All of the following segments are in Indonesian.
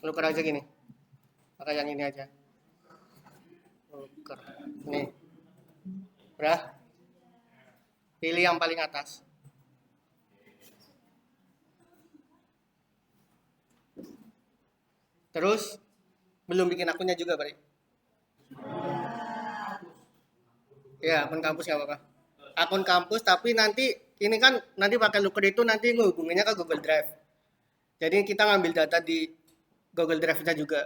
Looker aja gini. Pakai yang ini aja. Looker. Nih. Udah. Pilih yang paling atas. Terus belum bikin akunnya juga, Pak. Ya, akun kampus nggak apa-apa. Akun kampus, tapi nanti ini kan nanti pakai Looker itu nanti ngehubunginnya ke Google Drive. Jadi kita ngambil data di Google Drive-nya juga.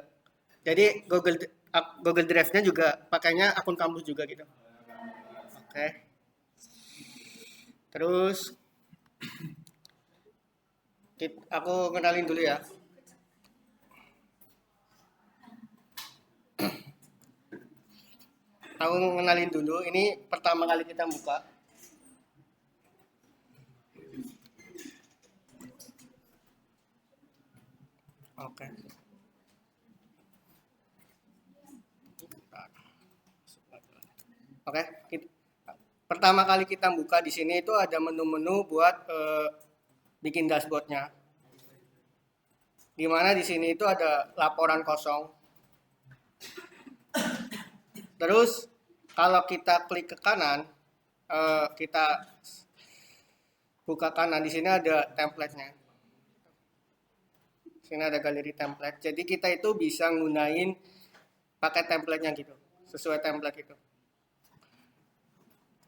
Jadi Google Drive-nya juga pakainya akun kampus juga gitu. Oke. Terus aku kenalin dulu ya. Aku kenalin dulu. Ini pertama kali kita buka. Oke. Oke. Pertama kali kita buka di sini itu ada menu-menu buat bikin dashboardnya. Dimana di sini itu ada laporan kosong. Terus kalau kita klik ke kanan, kita buka kanan, di sini ada template-nya. Sini ada galeri template. Jadi kita itu bisa gunain pakai template-nya gitu, sesuai template itu.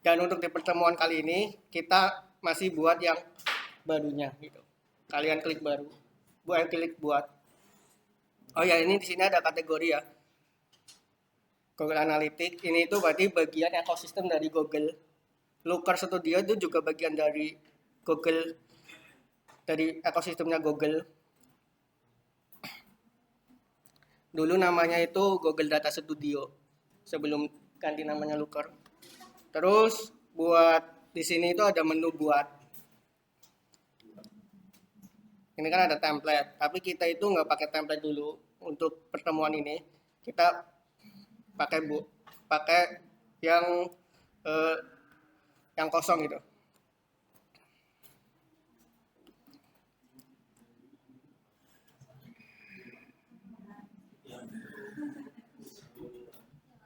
Dan untuk di pertemuan kali ini kita masih buat yang barunya gitu. Kalian klik baru, klik buat. Oh ya, ini di sini ada kategori ya. Google Analytics ini itu berarti bagian ekosistem dari Google. Looker Studio itu juga bagian dari Google, dari ekosistemnya Google. Dulu namanya itu Google Data Studio sebelum ganti namanya Looker. Terus buat di sini itu ada menu buat. Ini kan ada template, tapi kita itu nggak pakai template dulu untuk pertemuan ini. Kita pakai yang kosong gitu.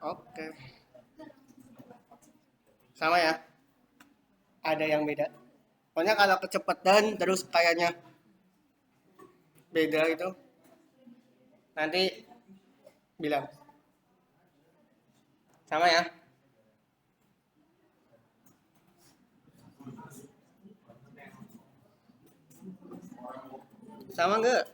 Oke. Sama ya. Ada yang beda. Pokoknya kalau kecepatan terus kayaknya beda itu nanti bilang. Sama ya. Sama enggak?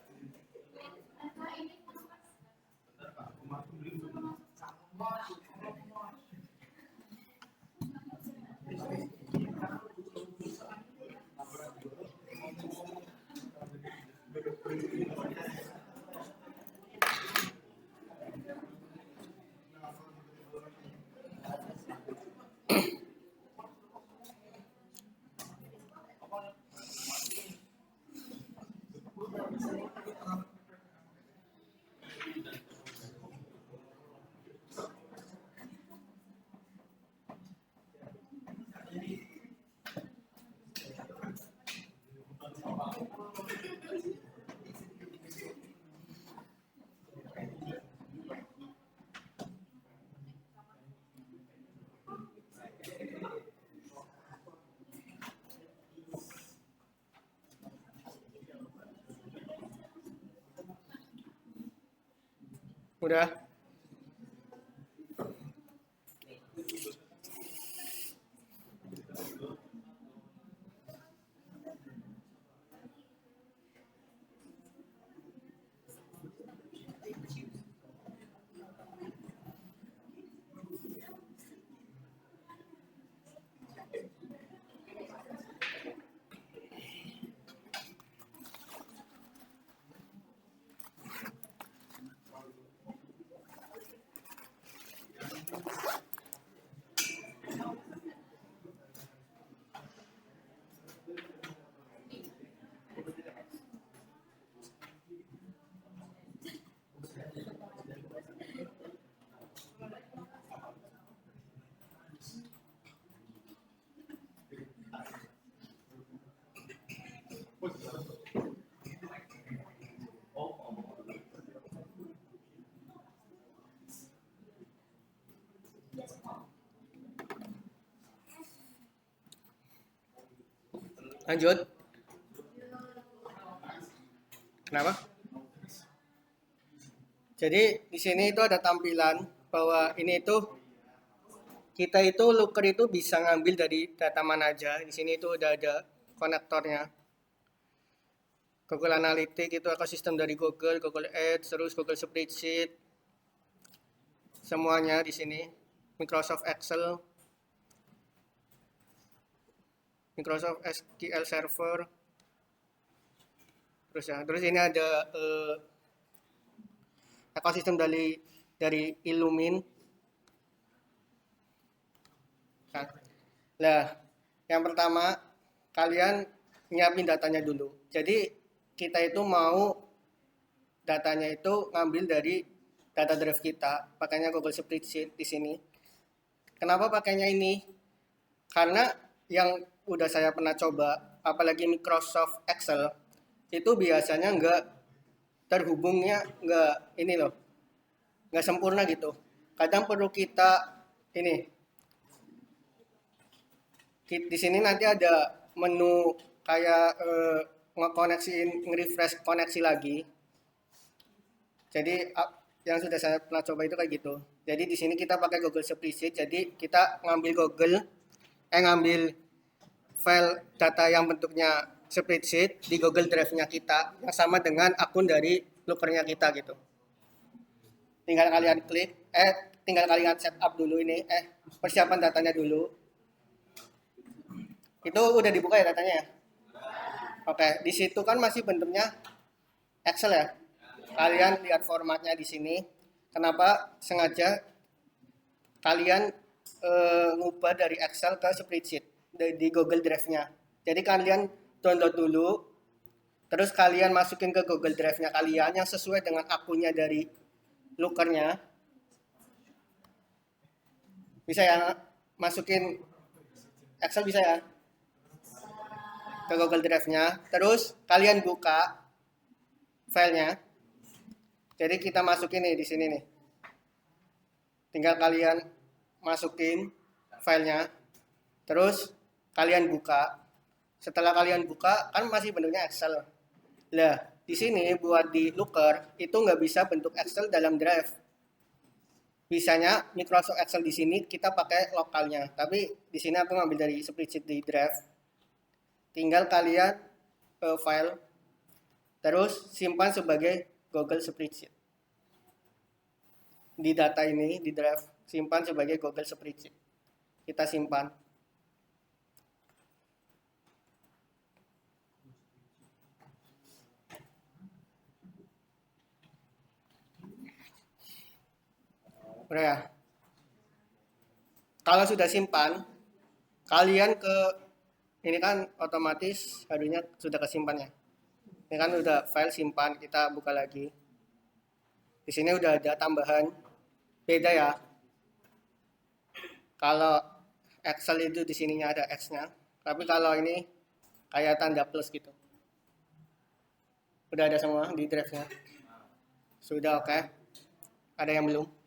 Udah. Lanjut. Kenapa? Jadi di sini itu ada tampilan bahwa ini itu kita itu looker itu bisa ngambil dari data mana aja. Di sini itu udah ada konektornya. Google Analytics itu ekosistem dari Google, Google Ads, terus Google Spreadsheet, semuanya di sini. Microsoft Excel, Microsoft SQL Server, terus ini ada ekosistem dari Illumin. Nah, yang pertama kalian nyiapin datanya dulu. Jadi kita itu mau datanya itu ngambil dari data drive kita, pakainya Google Spreadsheet di sini. Kenapa pakainya ini? Karena yang udah saya pernah coba, apalagi Microsoft Excel, itu biasanya nggak terhubungnya, nggak ini loh, nggak sempurna gitu. Kadang perlu kita ini, di sini nanti ada menu kayak nge-refresh koneksi lagi. Jadi yang sudah saya pernah coba itu kayak gitu. Jadi di sini kita pakai Google Spreadsheet. Jadi kita ngambil file data yang bentuknya spreadsheet di Google Drive-nya kita yang sama dengan akun dari looker-nya kita gitu. Tinggal kalian setup dulu ini, persiapan datanya dulu. Itu udah dibuka ya datanya ya? Oke, di situ kan masih bentuknya Excel ya. Kalian lihat formatnya di sini. Kenapa sengaja kalian ngubah dari Excel ke spreadsheet di Google Drive-nya. Jadi kalian download dulu, terus kalian masukin ke Google Drive-nya kalian yang sesuai dengan akunnya dari looker-nya. Bisa ya, masukin Excel bisa ya? Ke Google Drive-nya, terus kalian buka filenya. Jadi kita masukin nih di sini nih. Tinggal kalian masukin filenya, terus kalian buka. Setelah kalian buka, kan masih bentuknya Excel. Lah, di sini buat di looker itu nggak bisa bentuk Excel dalam Drive. Bisanya Microsoft Excel di sini kita pakai lokalnya, tapi di sini aku ngambil dari spreadsheet di Drive. Tinggal kalian file, terus simpan sebagai Google Spreadsheet. Di data ini, di Drive, simpan sebagai Google Spreadsheet. Kita simpan. Udah ya? Kalau sudah simpan, kalian ini kan otomatis harusnya sudah kesimpan ya. Ini kan udah file simpan, kita buka lagi. Di sini udah ada tambahan, beda ya. Kalau Excel itu di sininya ada X-nya, tapi kalau ini kayak tanda plus gitu. Udah ada semua di drive-nya. Sudah oke. Ada yang belum?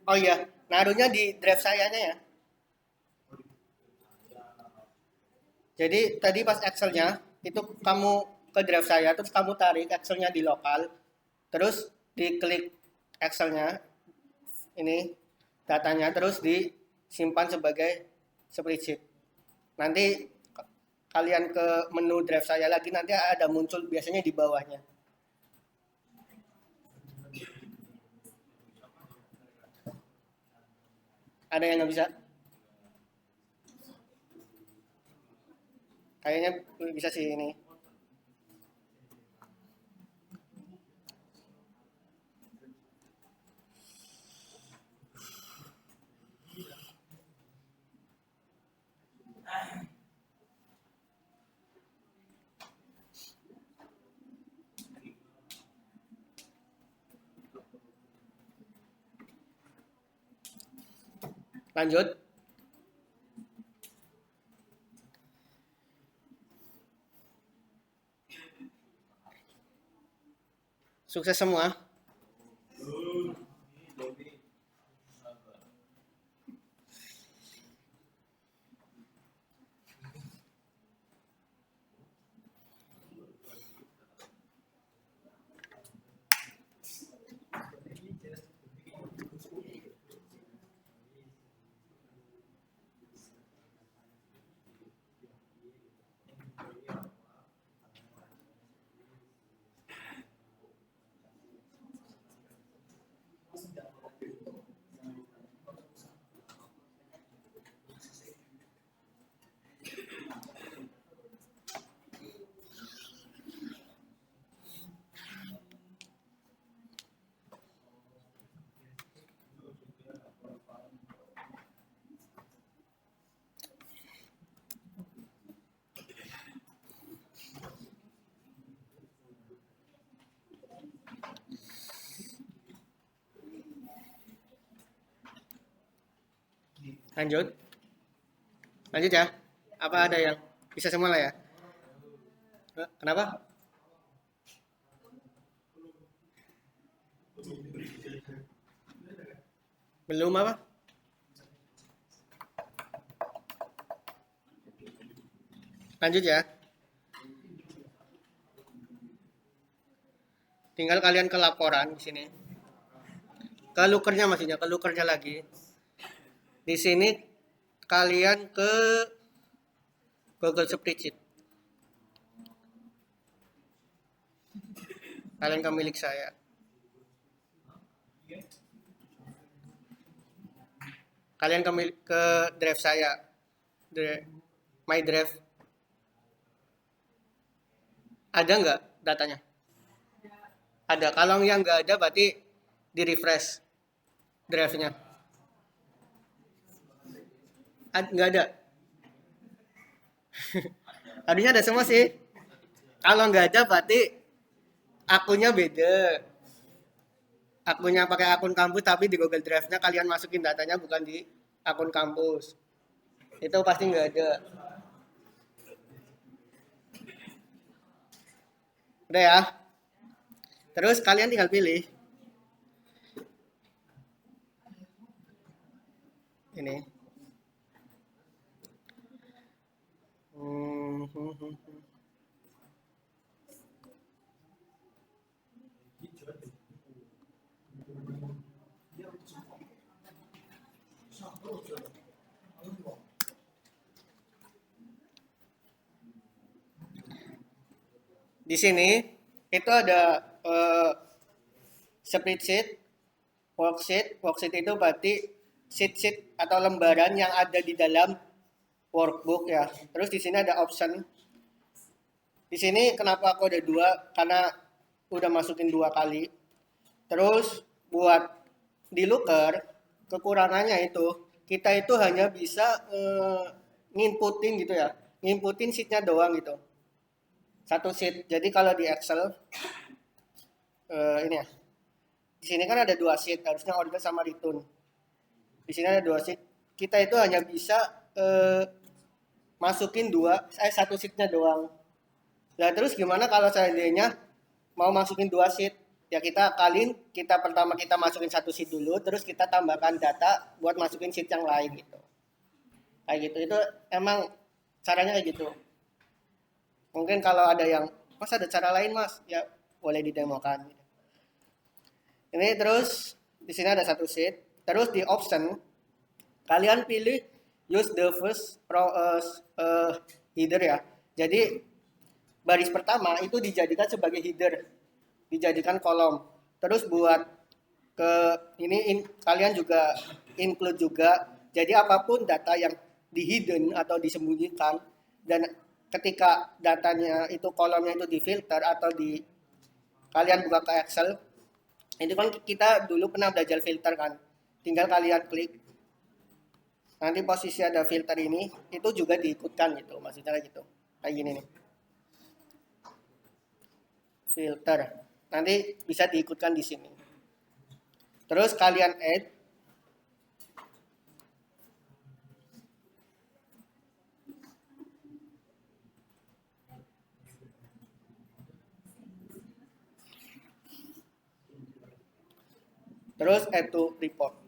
Oh iya, naruhnya di drive sayanya ya. Jadi tadi pas Excel-nya itu kamu ke drive saya, terus kamu tarik Excel-nya di lokal, terus diklik Excel-nya ini datanya, terus disimpan sebagai spreadsheet. Nanti kalian ke menu drive saya lagi, nanti ada muncul biasanya di bawahnya. Ada yang nggak bisa? Kayaknya bisa sih ini. Lanjut. Sukses semua. Lanjut. Lanjut ya. Apa ada yang bisa semua lah ya? Kenapa? Belum apa? Lanjut ya. Tinggal kalian ke laporan di sini. Ke lookernya maksudnya, ke lookernya lagi. Di sini kalian ke Google Spreadsheet. Kalian ke milik saya. Kalian ke drive saya. My drive. Ada nggak datanya? Ada. Kalau yang nggak ada berarti di refresh drive-nya. Nggak ada. Harusnya ada semua sih. Kalau nggak ada berarti akunnya beda. Akunnya pakai akun kampus tapi di Google Drive-nya kalian masukin datanya bukan di akun kampus. Itu pasti nggak ada. Udah ya. Terus kalian tinggal pilih. Ini. Di sini itu ada spreadsheet, worksheet. Worksheet itu berarti sheet atau lembaran yang ada di dalam workbook ya. Terus di sini ada option. Di sini kenapa aku ada 2? Karena udah masukin 2 kali. Terus buat di looker kekurangannya itu kita itu hanya bisa nginputin gitu ya. Nginputin sheetnya doang gitu. Satu sheet. Jadi kalau di Excel ini ya. Di sini kan ada 2 sheet, harusnya order sama return. Di sini ada 2 sheet. Kita itu hanya bisa masukin 1 sheetnya doang. Nah terus gimana kalau seandainya mau masukin 2 sheet? Ya kita pertama kita masukin 1 sheet dulu, terus kita tambahkan data buat masukin sheet yang lain gitu. Kayak gitu. Itu emang caranya kayak gitu. Mungkin kalau ada yang, mas ada cara lain mas, ya boleh didemokan. Ini terus di sini ada 1 sheet. Terus di option kalian pilih use the first header ya. Jadi baris pertama itu dijadikan sebagai header, dijadikan kolom. Terus buat ke ini kalian juga include juga. Jadi apapun data yang di hidden atau disembunyikan dan ketika datanya itu kolomnya itu difilter atau kalian buka ke Excel, itu kan kita dulu pernah belajar filter kan, tinggal kalian klik, nanti posisi ada filter ini itu juga diikutkan gitu, maksudnya gitu, kayak gini nih, filter, nanti bisa diikutkan di sini. Terus kalian add, terus add to report.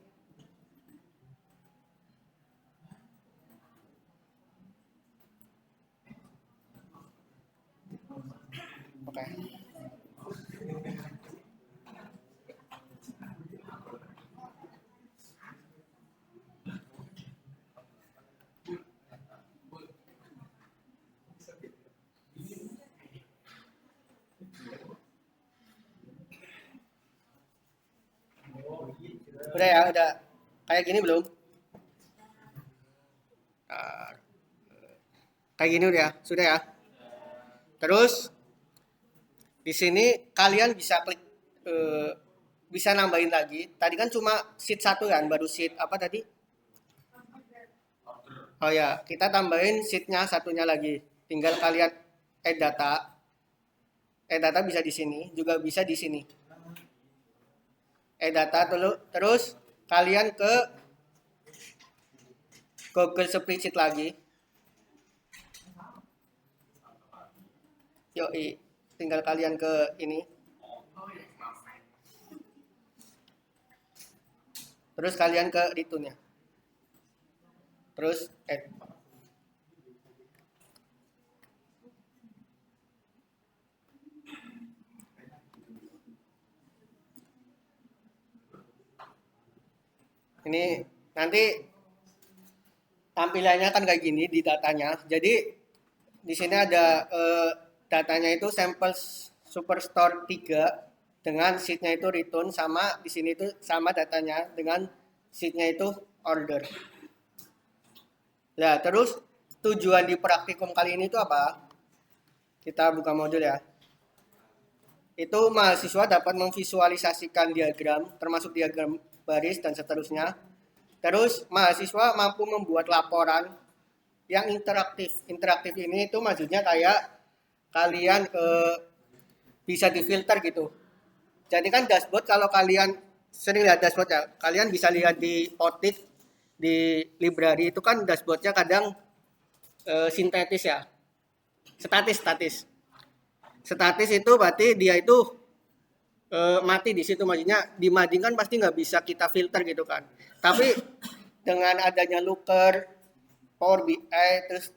Oke. Udah ya, udah kayak gini belum? Nah, kayak gini udah ya, sudah ya. Terus di sini kalian bisa klik, bisa nambahin lagi. Tadi kan cuma sheet 1 kan, baru sheet apa tadi? Oh ya, kita tambahin sheetnya satunya lagi. Tinggal kalian add data. Add data bisa di sini, juga bisa di sini. Add data dulu, terus kalian ke Google Spreadsheet lagi. Yoi, tinggal kalian ke ini. Terus kalian ke return-nya. Terus add. Ini nanti tampilannya kan kayak gini di datanya. Jadi di sini ada datanya itu sampel Superstore 3 dengan sheet-nya itu return, sama di sini itu sama datanya dengan sheet-nya itu order. Nah, terus tujuan di praktikum kali ini itu apa? Kita buka modul ya. Itu mahasiswa dapat memvisualisasikan diagram, termasuk diagram baris dan seterusnya. Terus mahasiswa mampu membuat laporan yang interaktif. Interaktif ini itu maksudnya kayak kalian bisa difilter gitu. Jadi kan dashboard, kalau kalian sering lihat dashboard ya, kalian bisa lihat di Potit, di library itu kan dashboardnya kadang sintetis ya, statis. Statis itu berarti dia itu mati di situ, maksudnya dimadingkan pasti nggak bisa kita filter gitu kan. Tapi dengan adanya Looker, Power BI, terus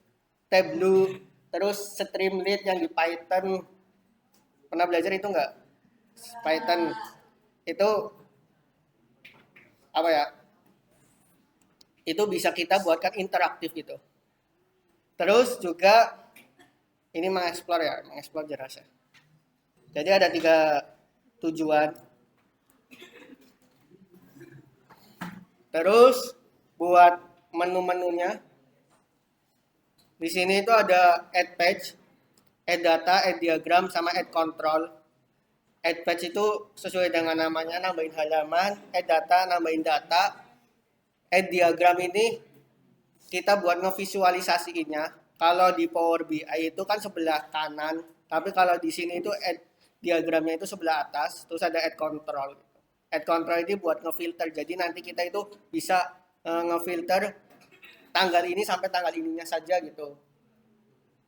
Tableau, terus Streamlit yang di Python, pernah belajar itu nggak? Python itu apa ya? Itu bisa kita buatkan interaktif gitu. Terus juga ini mengeksplor ya, mengeksplor jelas ya. Jadi ada 3 tujuan. Terus buat menu-menunya di sini itu ada add page, add data, add diagram, sama add control. Add page itu sesuai dengan namanya, nambahin halaman. Add data, nambahin data. Add diagram ini kita buat ngevisualisasiinnya. Kalau di Power BI itu kan sebelah kanan, tapi kalau di sini itu add diagramnya itu sebelah atas, terus ada add control. Add control ini buat ngefilter. Jadi nanti kita itu bisa ngefilter tanggal ini sampai tanggal ininya saja gitu.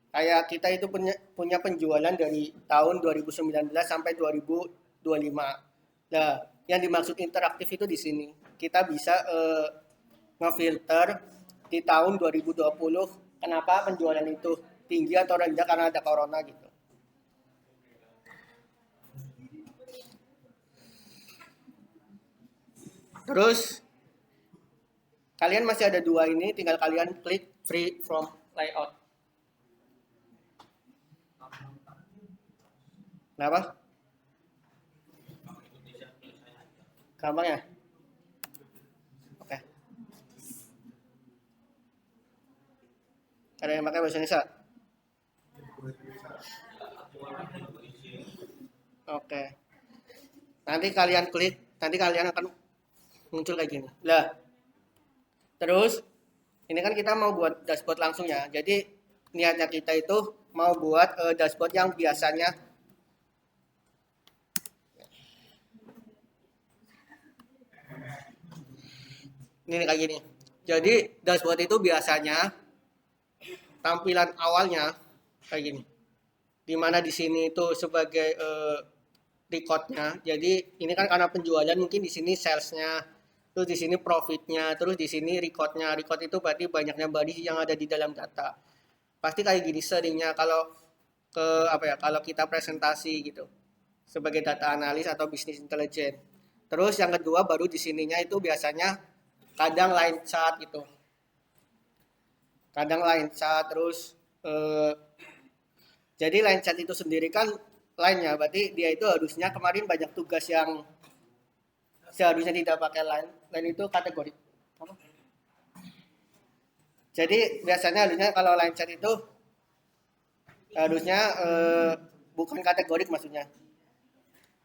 Kayak kita itu punya penjualan dari tahun 2019 sampai 2025. Nah, yang dimaksud interaktif itu di sini. Kita bisa ngefilter di tahun 2020 kenapa penjualan itu tinggi atau rendah karena ada corona gitu. Terus kalian masih ada 2 ini, tinggal kalian klik free from layout. Kenapa? Gampang ya? Oke. Ada yang pakai bahasa Indonesia? Oke. Nanti kalian klik, nanti kalian akan muncul kayak gini. Lah, terus ini kan kita mau buat dashboard langsung ya. Jadi niatnya kita itu mau buat dashboard yang biasanya ini kayak gini. Jadi dashboard itu biasanya tampilan awalnya kayak gini. Dimana di sini itu sebagai recordnya. Jadi ini kan karena penjualan mungkin di sini salesnya, terus di sini profitnya, terus di sini recordnya. Record itu berarti banyaknya baris yang ada di dalam data. Pasti kayak gini seringnya kalau ke apa ya? Kalau kita presentasi gitu sebagai data analis atau bisnis intelijen. Terus yang kedua baru di sininya itu biasanya kadang line chart gitu. Kadang line chart terus jadi line chart itu sendiri kan line-nya berarti dia itu harusnya kemarin banyak tugas yang seharusnya tidak pakai line. Line itu kategori. Apa? Jadi biasanya harusnya kalau line chart itu harusnya bukan kategorik maksudnya.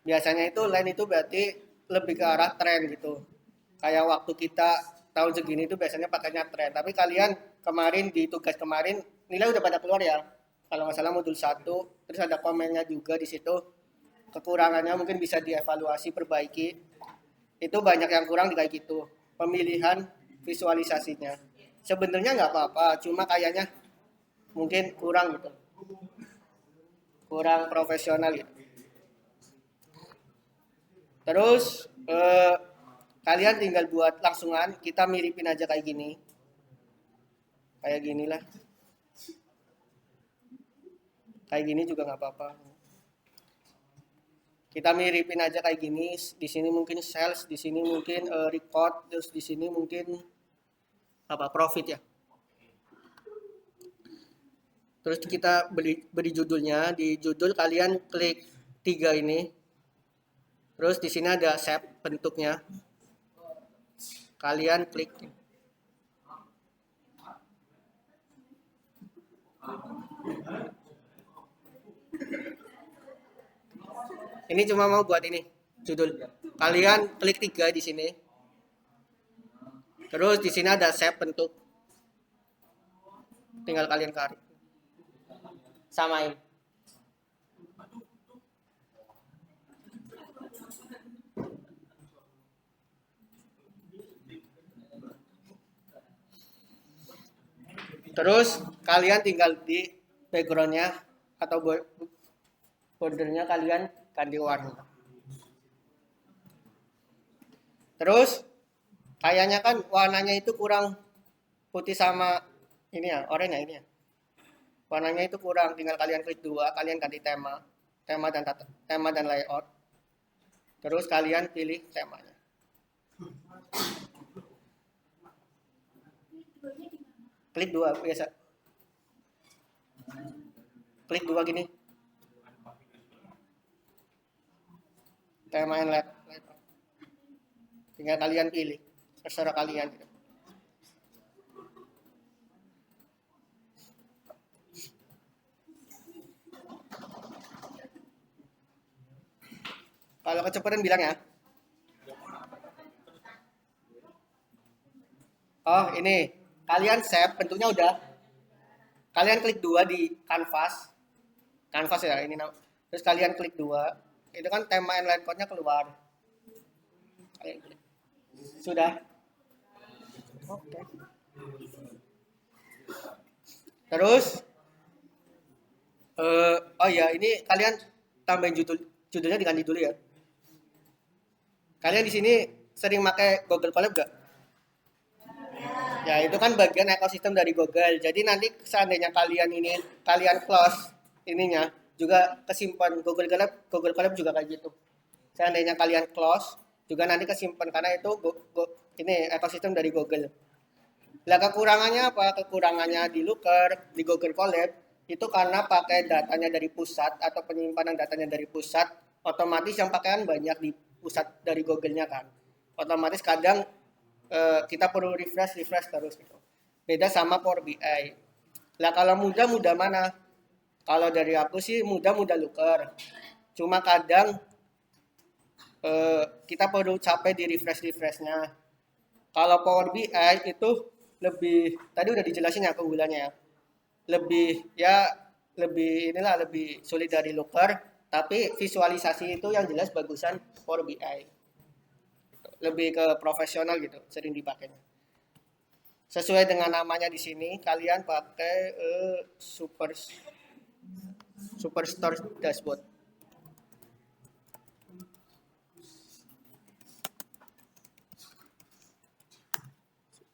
Biasanya itu line itu berarti lebih ke arah tren gitu. Kayak waktu kita tahun segini itu biasanya pakainya tren. Tapi kalian kemarin di tugas kemarin nilai udah pada keluar ya. Kalau nggak salah modul 1, terus ada komennya juga di situ. Kekurangannya mungkin bisa dievaluasi, perbaiki. Itu banyak yang kurang di kayak gitu. Pemilihan visualisasinya. Sebenarnya nggak apa-apa, cuma kayaknya mungkin kurang gitu. Kurang profesional gitu. Terus kalian tinggal buat langsungan, kita miripin aja kayak gini. Kayak gini lah. Kayak gini juga nggak apa-apa. Kita miripin aja kayak gini. Di sini mungkin sales, di sini mungkin record, terus di sini mungkin apa profit ya. Terus kita beri judulnya. Di judul kalian klik 3 ini. Terus di sini ada shape bentuknya. Kalian klik. Ini cuma mau buat ini judul. Kalian klik 3 di sini. Terus di sini ada shape bentuk. Tinggal kalian cari. Samain. Terus kalian tinggal di backgroundnya atau bordernya kalian ganti warna. Terus kayaknya kan warnanya itu kurang putih sama ini ya, oranye ini ya. Warnanya itu kurang, tinggal kalian klik 2, kalian ganti tema dan layout. Terus kalian pilih temanya. Klik 2 biasa. Klik 2 gini. Tema and layout. Tinggal kalian pilih, terserah kalian. Kalau kecepatan bilang ya. Oh ini, kalian save bentuknya udah. Kalian klik 2 di canvas. Canvas ya ini. Terus kalian klik 2. Itu kan tema and layout-nya keluar. Kalian klik. Sudah. Oke. Terus oh ya ini kalian tambahin judulnya diganti dulu ya. Kalian di sini sering pakai Google Colab gak? Ya itu kan bagian ekosistem dari Google. Jadi nanti seandainya kalian close ininya juga kesimpan Google Colab juga kayak gitu. Seandainya kalian close juga nanti kesimpan karena itu ini ekosistem dari Google. Lah kekurangannya apa? Kekurangannya di Looker, di Google Colab itu karena pakai datanya dari pusat atau penyimpanan datanya dari pusat, otomatis yang pakaian banyak di pusat dari Google-nya kan. Otomatis kadang kita perlu refresh terus gitu. Beda sama Power BI. Lah kalau mudah mana? Kalau dari aku sih mudah Looker. Cuma kadang kita perlu capek di refreshnya. Kalau Power BI itu lebih, tadi udah dijelasin ya keunggulannya ya. Lebih sulit dari Looker, tapi visualisasi itu yang jelas bagusan Power BI. Lebih ke profesional gitu, sering dipakainya. Sesuai dengan namanya di sini, kalian pakai Superstore Dashboard.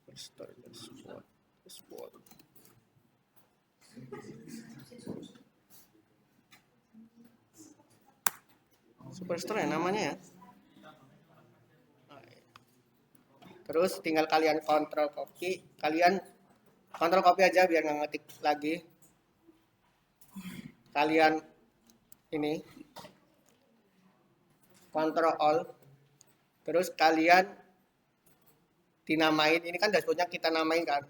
Superstore Dashboard. Superstore ya namanya ya. Terus tinggal kalian kontrol copy aja biar nggak ngetik lagi. Kalian ini kontrol all. Terus kalian dinamain, ini kan dashboardnya kita namain kan.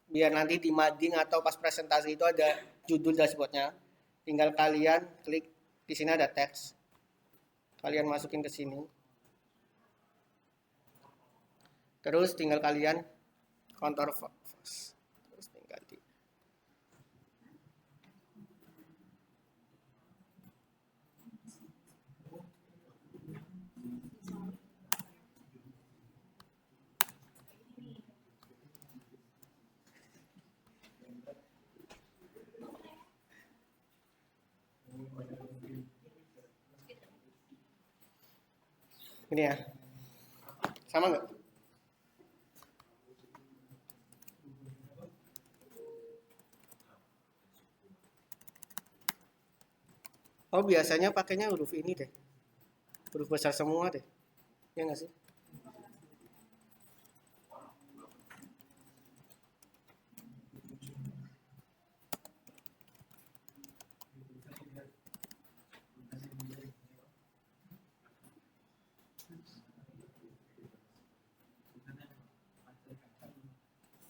Biar nanti di mading atau pas presentasi itu ada judul dashboardnya. Tinggal kalian klik di sini ada teks. Kalian masukin ke sini. Terus tinggal kalian kontrol fast. Terus tinggal di ini ya. Sama nggak? Oh biasanya pakainya huruf ini deh. Huruf besar semua deh. Ya nggak sih?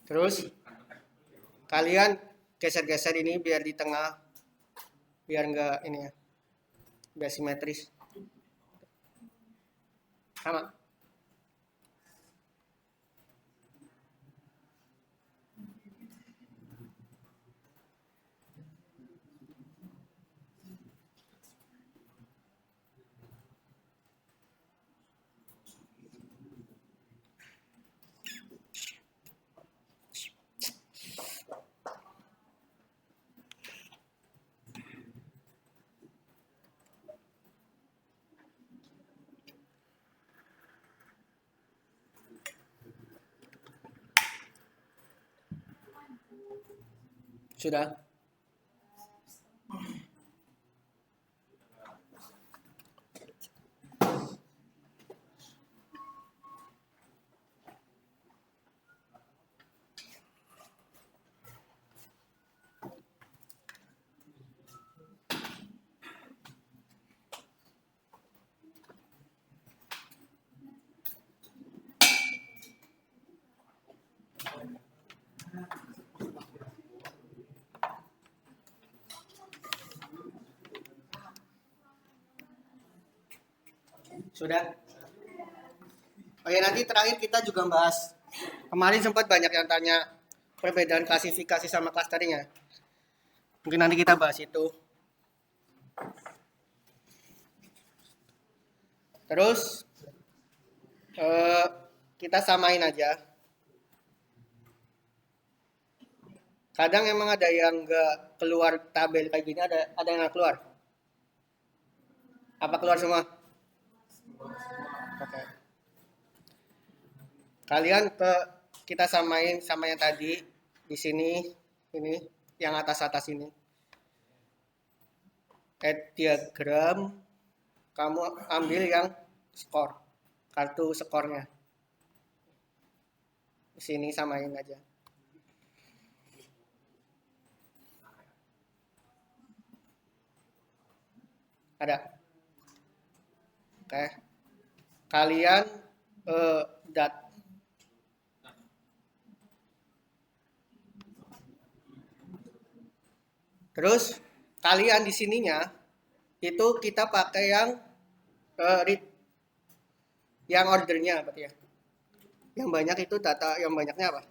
Terus kalian geser-geser ini biar di tengah, biar nggak ini ya, biar simetris. Sama. Sudah. Sudah. Oh ya, nanti terakhir kita juga bahas. Kemarin sempat banyak yang tanya perbedaan klasifikasi sama clustering ya. Mungkin nanti kita bahas itu. Terus kita samain aja. Kadang emang ada yang nggak keluar tabel kayak gini, ada yang nggak keluar. Apa keluar semua? Oke. Kalian kita samain sama yang tadi di sini, ini yang atas ini. Add diagram, kamu ambil yang skor, kartu skornya. Di sini samain aja. Ada. Oke. Kalian terus kalian di sininya itu kita pakai yang ordernya berarti ya. Yang banyak itu data yang banyaknya apa?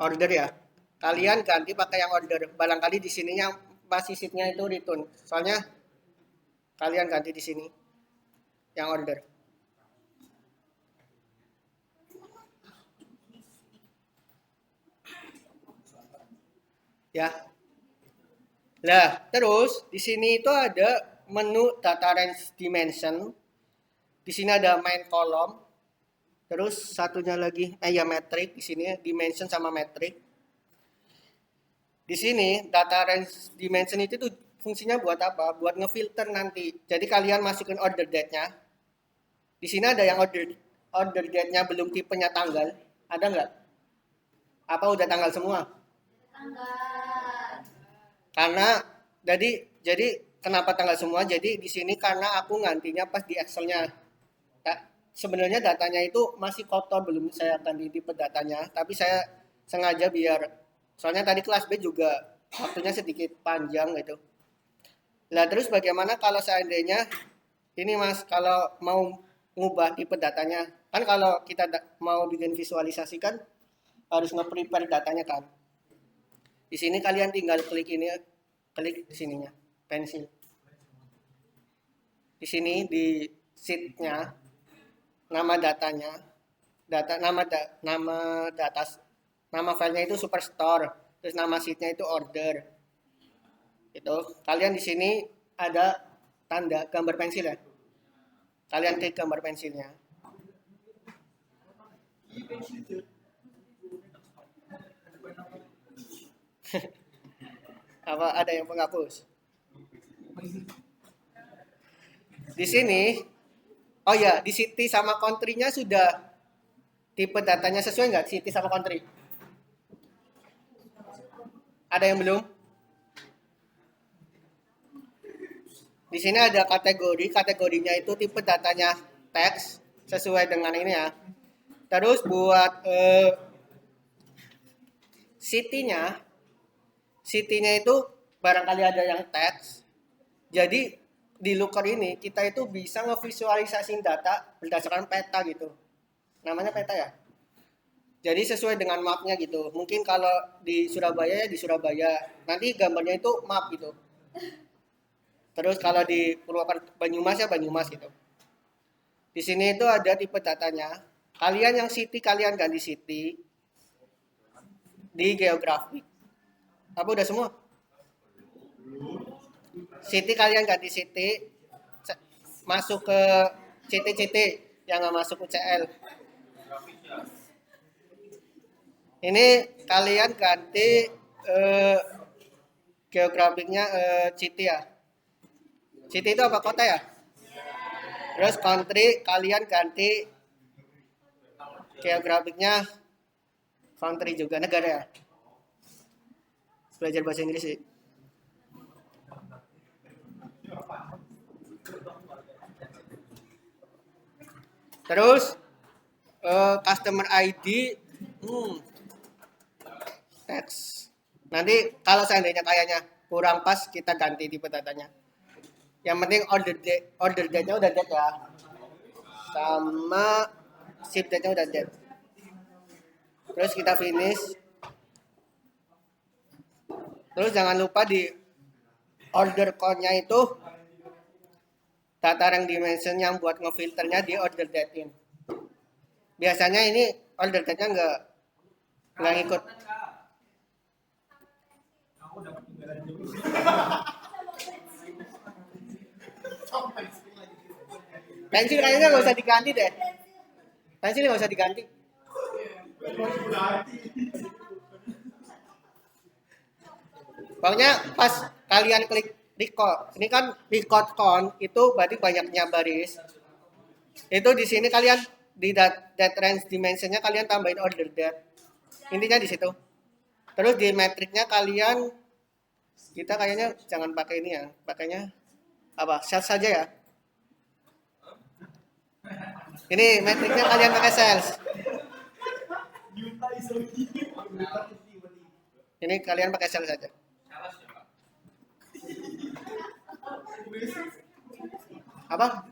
Order ya. Kalian ganti pakai yang order. Barangkali di sininya masih sheet-nya itu return. Soalnya kalian ganti di sini yang order. Ya. Nah, terus di sini itu ada menu data range dimension. Di sini ada main column. Terus satunya lagi ya metric, di sini dimension sama metric. Di sini data range dimension itu tuh fungsinya buat apa? Buat ngefilter nanti. Jadi kalian masukin order date-nya. Di sini ada yang order date-nya belum tipenya tanggal. Ada nggak? Apa udah tanggal semua? Tanggal. Karena jadi kenapa tanggal semua? Jadi di sini karena aku ngantinya pas di Excel-nya. Ya, sebenarnya datanya itu masih kotor, belum saya ganti tipe datanya, tapi saya sengaja biar soalnya tadi kelas B juga waktunya sedikit panjang gitu. Nah, terus bagaimana kalau seandainya ini Mas, kalau mau ngubah tipe datanya, kan kalau kita mau bikin visualisasi kan harus nge-prepare datanya kan. Di sini kalian tinggal klik ini, klik di sininya, pensil. Di sini di sheet-nya nama datanya, nama filenya itu superstore, terus nama sheet-nya itu order. Itu kalian di sini ada tanda gambar pensil ya. Kalian klik gambar pensilnya. Apa ada yang penghapus? Di sini, oh ya, di city sama country-nya sudah tipe datanya sesuai nggak city sama country? Ada yang belum? Di sini ada kategorinya itu tipe datanya teks sesuai dengan ini ya. Terus buat city-nya itu barangkali ada yang teks. Jadi di Looker ini kita itu bisa ngevisualisasiin data berdasarkan peta gitu. Namanya peta ya. Jadi sesuai dengan mapnya gitu. Mungkin kalau di Surabaya ya di Surabaya. Nanti gambarnya itu map gitu. Terus kalau di Purwakarta Banyumas ya Banyumas gitu. Di sini itu ada tipe datanya. Kalian yang city kalian ganti city. Di geografi. Apa udah semua? City kalian ganti city. Masuk ke CT yang nggak masuk UCL. Ini kalian ganti geografiknya city ya. City itu apa kota ya? Terus country kalian ganti geografiknya country juga negara ya. Belajar bahasa Inggris sih. Terus customer ID teks. Nanti kalau seandainya kayaknya kurang pas kita ganti tipe datanya. Yang penting order date-nya udah date ya. Sama ship date-nya udah date. Terus kita finish. Terus jangan lupa di order code-nya itu data rank dimension yang buat ngefilternya di order date-in. Biasanya ini order date-nya nggak ngikut. Pensil kayaknya nggak usah diganti deh. Pensil nggak usah diganti. Pokoknya pas kalian klik record, ini kan record count itu berarti banyaknya baris. Itu di sini kalian di date range dimensionnya kalian tambahin order date. Intinya di situ. Terus di metriknya kalian kita kayaknya jangan pakai ini ya, pakainya apa? Sales saja ya. Ini metriknya kalian pakai sales. Ini kalian pakai sales saja. Apa?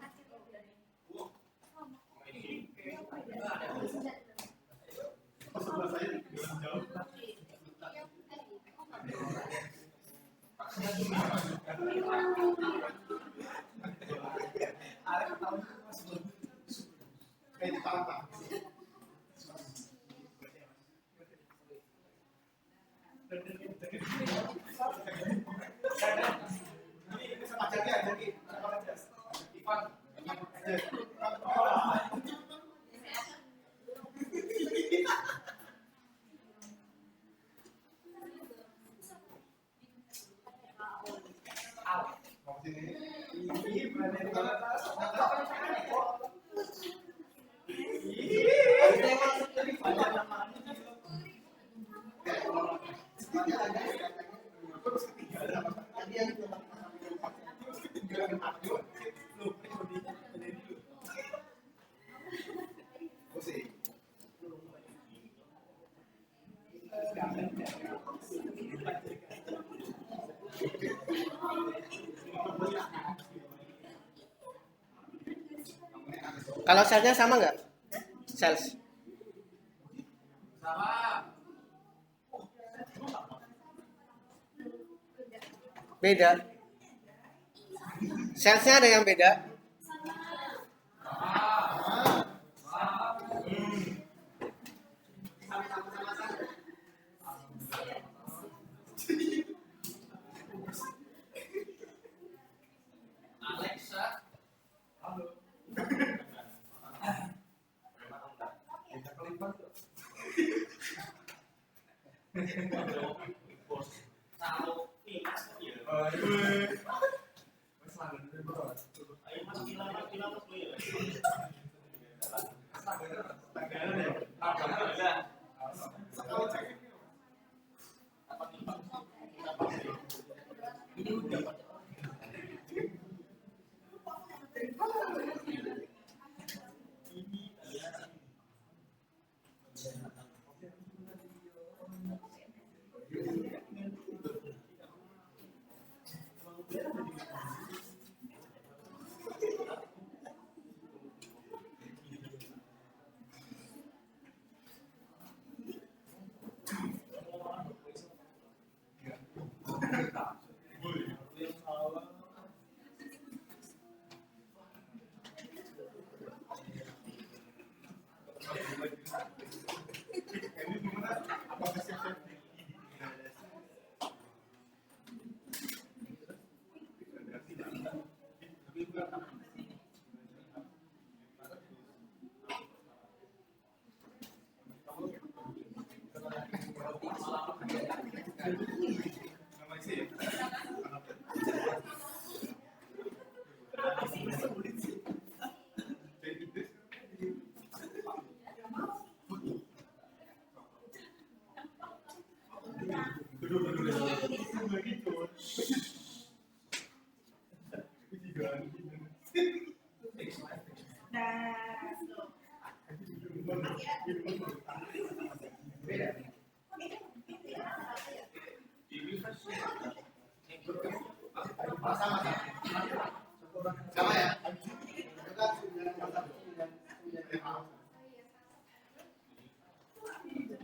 Kalau salesnya sama nggak? Sales. Beda. Salesnya ada yang beda.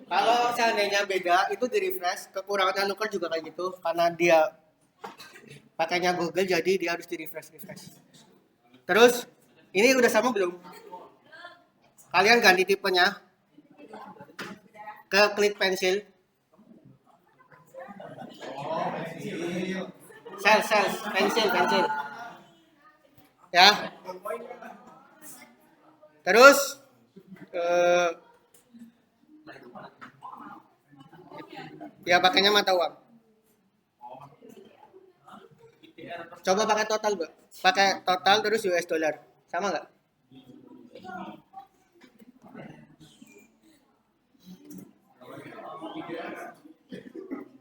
Kalau seandainya beda, itu di refresh. Kekurangannya Looker juga kayak gitu, karena dia pakainya Google, jadi dia harus di refresh. Terus, ini udah sama belum? Kalian ganti tipenya ke klik pensil. Sales, pensil. Ya. Terus, ya pakainya mata uang. Coba pakai total, Mbak. Pakai total terus US dollar. Sama nggak?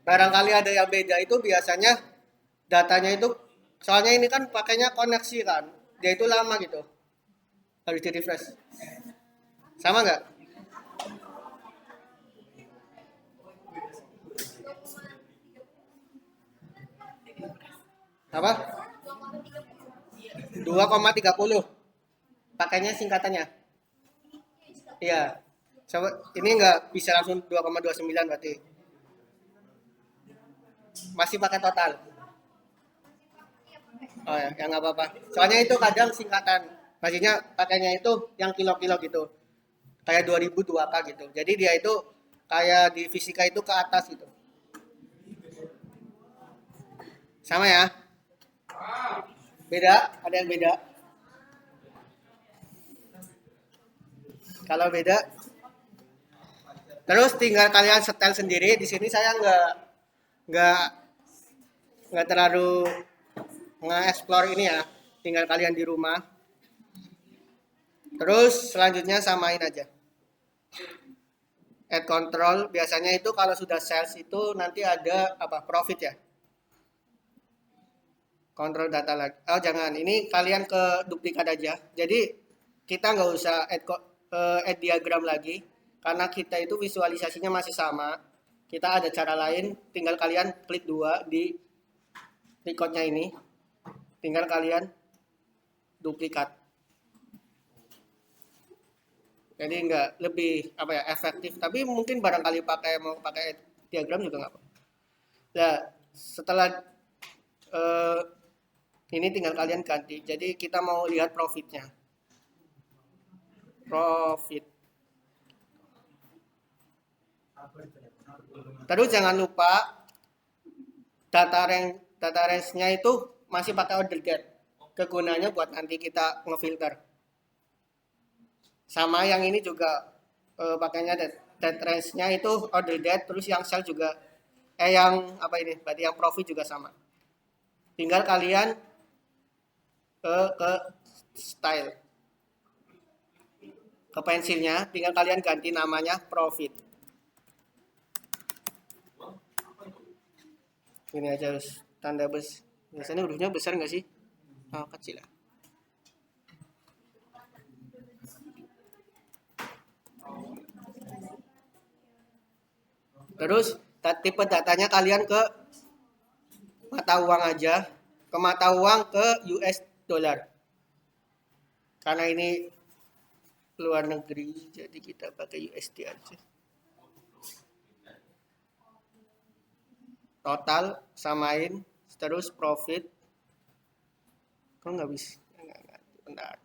Barangkali ada yang beda, itu biasanya datanya itu, soalnya ini kan pakainya koneksi kan. Dia itu lama gitu. Harus di refresh. Sama nggak? Apa? 2,30. Pakainya singkatannya. Iya. Coba ini nggak bisa langsung 2,29 berarti. Masih pakai total. Oh ya nggak apa-apa. Soalnya itu kadang singkatan. Maksudnya pakainya itu yang kilo-kilo gitu. Kayak 2000 2K gitu. Jadi dia itu kayak di fisika itu ke atas gitu. Sama ya? Beda? Ada yang beda? Kalau beda, terus tinggal kalian setel sendiri. Di sini saya nggak nggak terlalu nge-explore ini ya. Tinggal kalian di rumah. Terus selanjutnya samain aja. Add control biasanya itu kalau sudah sales itu nanti ada apa profit ya. Kontrol data lagi. Oh jangan, ini kalian ke duplikat aja. Jadi kita nggak usah add diagram lagi karena kita itu visualisasinya masih sama. Kita ada cara lain, tinggal kalian klik 2 di recordnya ini, tinggal kalian duplikat. Jadi nggak lebih apa ya efektif, tapi mungkin barangkali mau pakai diagram juga nggak apa. Nah setelah ini tinggal kalian ganti. Jadi kita mau lihat profitnya. Profit. Terus jangan lupa data range-nya itu masih pakai order date. Kegunaannya buat nanti kita ngefilter. Sama yang ini juga pakainya date range-nya itu order date, terus yang sell juga yang apa ini? Berarti yang profit juga sama. Tinggal kalian ke style, ke pensilnya, tinggal kalian ganti namanya profit. Ini aja tanda besar. Biasanya hurufnya besar nggak sih? Oh, kecil lah. Terus tipe datanya kalian ke mata uang aja, ke mata uang ke US dollar. Karena ini luar negeri, jadi kita pakai USD aja. Total samain, terus profit. Kok nggak bisa? Nggak. Bentar.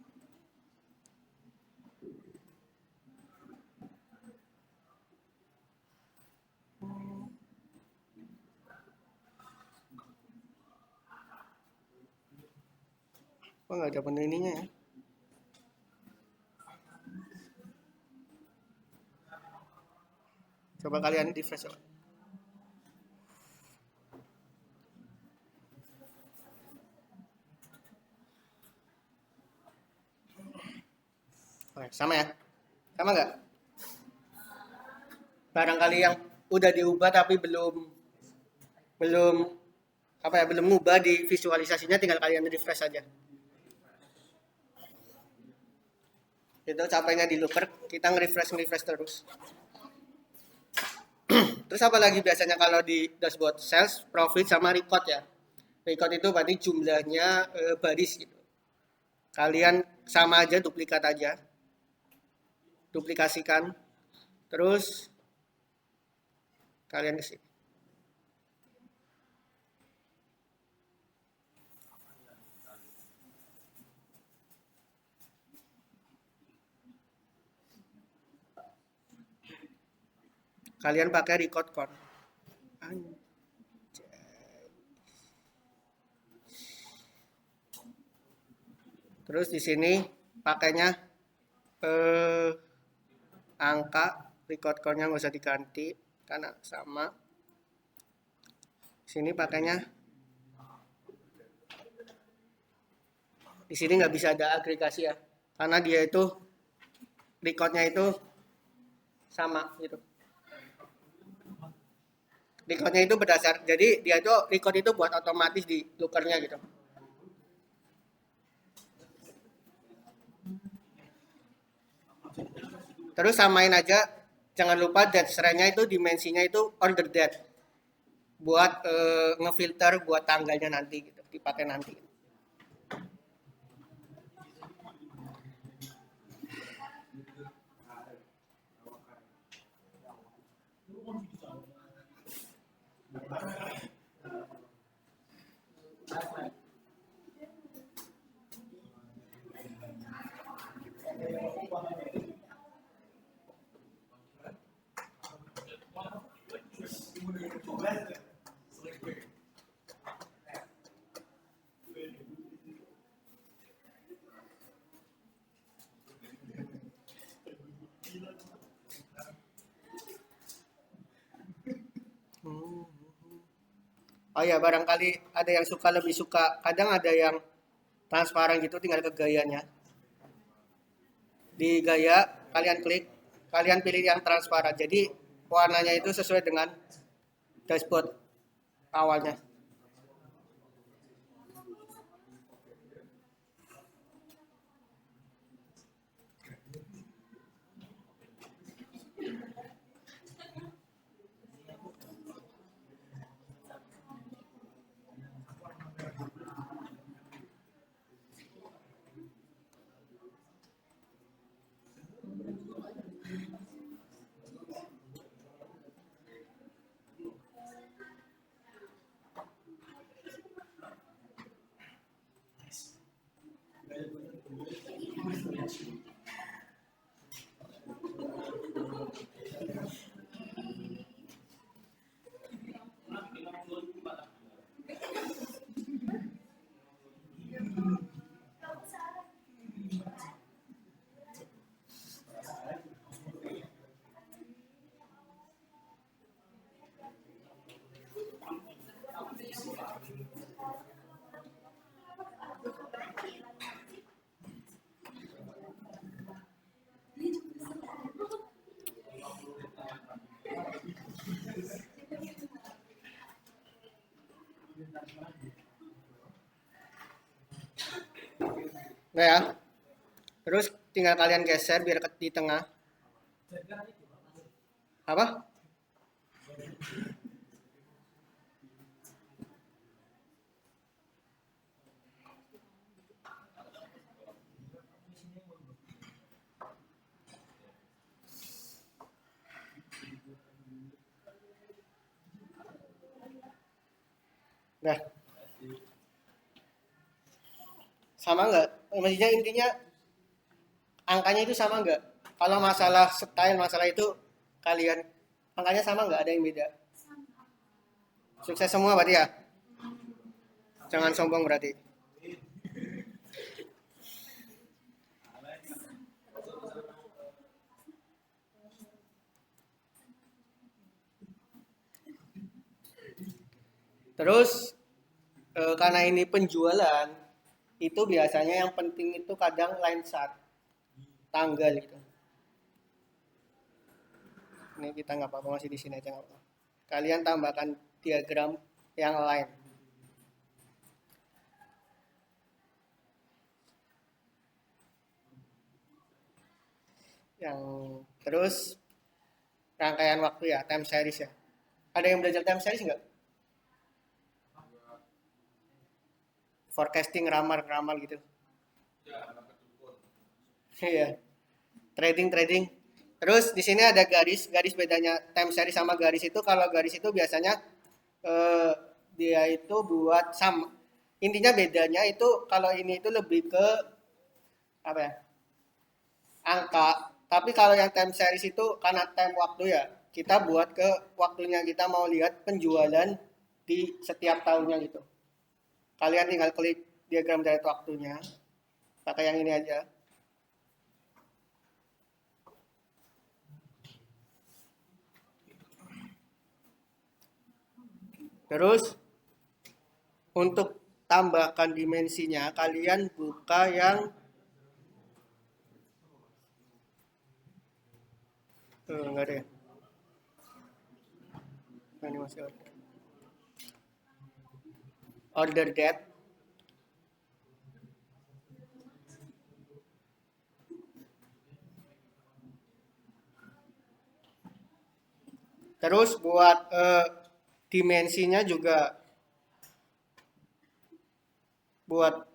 Kok nggak ada penuh ininya ya? Coba kalian refresh coba. Oke, sama ya? Sama nggak? Barangkali yang udah diubah tapi belum apa ya, belum ngubah di visualisasinya, tinggal kalian refresh aja. Itu capeknya di looker, kita nge-refresh terus. Terus apa lagi biasanya kalau di dashboard? Sales, profit, sama record ya. Record itu berarti jumlahnya baris gitu. Kalian sama aja, duplikat aja. Duplikasikan. Terus kalian ke sini. Kalian pakai record count. Terus di sini pakainya angka record count-nya nggak usah diganti karena sama. Sini pakainya di sini nggak bisa ada agregasi ya, karena dia itu recordnya itu sama gitu. Recordnya itu berdasar, jadi dia itu record itu buat otomatis di lookernya gitu. Terus samain aja, jangan lupa date nya itu dimensinya itu order date buat ngefilter buat tanggalnya nanti gitu, dipakai nanti. Hmm. Oh ya, barangkali ada yang suka lebih suka. Kadang ada yang transparan gitu, tinggal ke gayanya. Di gaya kalian klik, kalian pilih yang transparan. Jadi warnanya itu sesuai dengan dashboard awalnya. Nah ya, terus tinggal kalian geser biar di tengah. Apa? Nah, sama nggak? Maksudnya intinya angkanya itu sama nggak? Kalau masalah style, masalah itu kalian angkanya sama nggak? Ada yang beda? Sukses semua berarti ya? Jangan sombong berarti. Terus karena ini penjualan, itu biasanya yang penting itu kadang line chart, tanggal gitu. Ini kita nggak apa-apa, masih di sini aja nggak apa-apa. Kalian tambahkan diagram yang lain. Yang terus rangkaian waktu ya, time series ya. Ada yang belajar time series nggak? Forecasting ramal-ramal gitu. Iya. Trading. Terus di sini ada garis bedanya time series sama garis itu. Kalau garis itu biasanya eh, dia itu buat sama. Intinya bedanya itu kalau ini itu lebih ke apa ya? Angka. Tapi kalau yang time series itu karena time waktu ya. Kita buat ke waktunya, kita mau lihat penjualan di setiap tahunnya gitu. Kalian tinggal klik diagram dari waktunya. Pakai yang ini aja. Terus untuk tambahkan dimensinya, kalian buka yang enggak ada ya. Ini masih order date. Terus buat dimensinya juga buat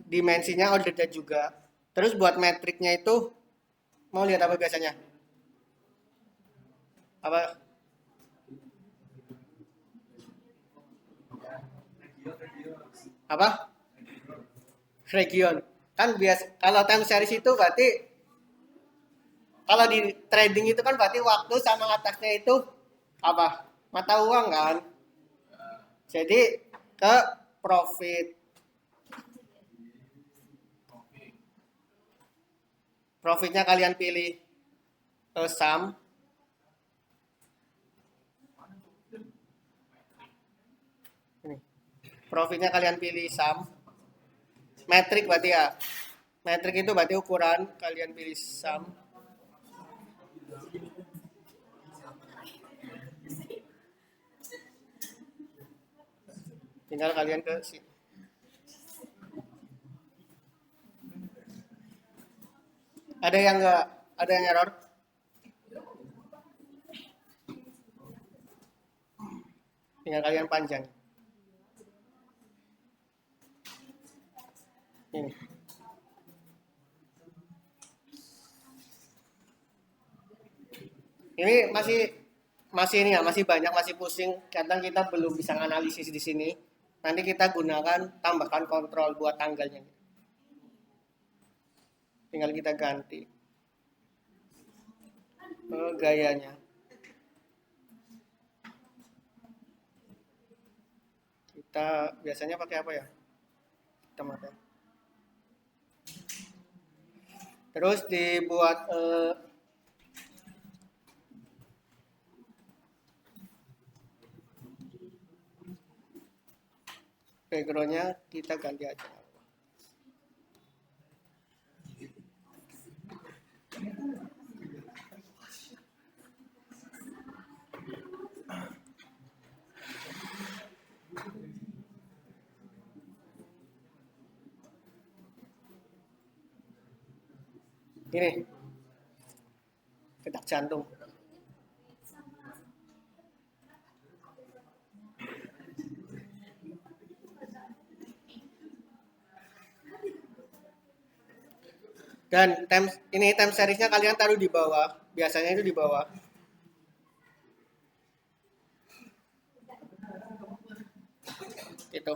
dimensinya order date juga. Terus buat metriknya itu mau lihat apa biasanya? Apa? Apa? Region. Kan biasa kalau time series itu berarti kalau di trading itu kan berarti waktu sama atasnya itu apa? Mata uang kan. Jadi ke profit. Profitnya kalian pilih sum. Profitnya kalian pilih sum. Metrik berarti ya. Metrik itu berarti ukuran. Kalian pilih sum. Tinggal kalian ke sini. Ada yang enggak? Ada yang error? Tinggal kalian panjang. Ini. Ini masih ini ya, masih banyak, masih pusing. Kadang kita belum bisa analisis di sini. Nanti kita gunakan tambahkan kontrol buat tanggalnya. Tinggal kita ganti gayanya. Kita biasanya pakai apa ya? Kita pakai. Terus dibuat backgroundnya kita ganti aja. Ini detak jantung. Dan time seriesnya kalian taruh di bawah. Biasanya itu di bawah. Itu.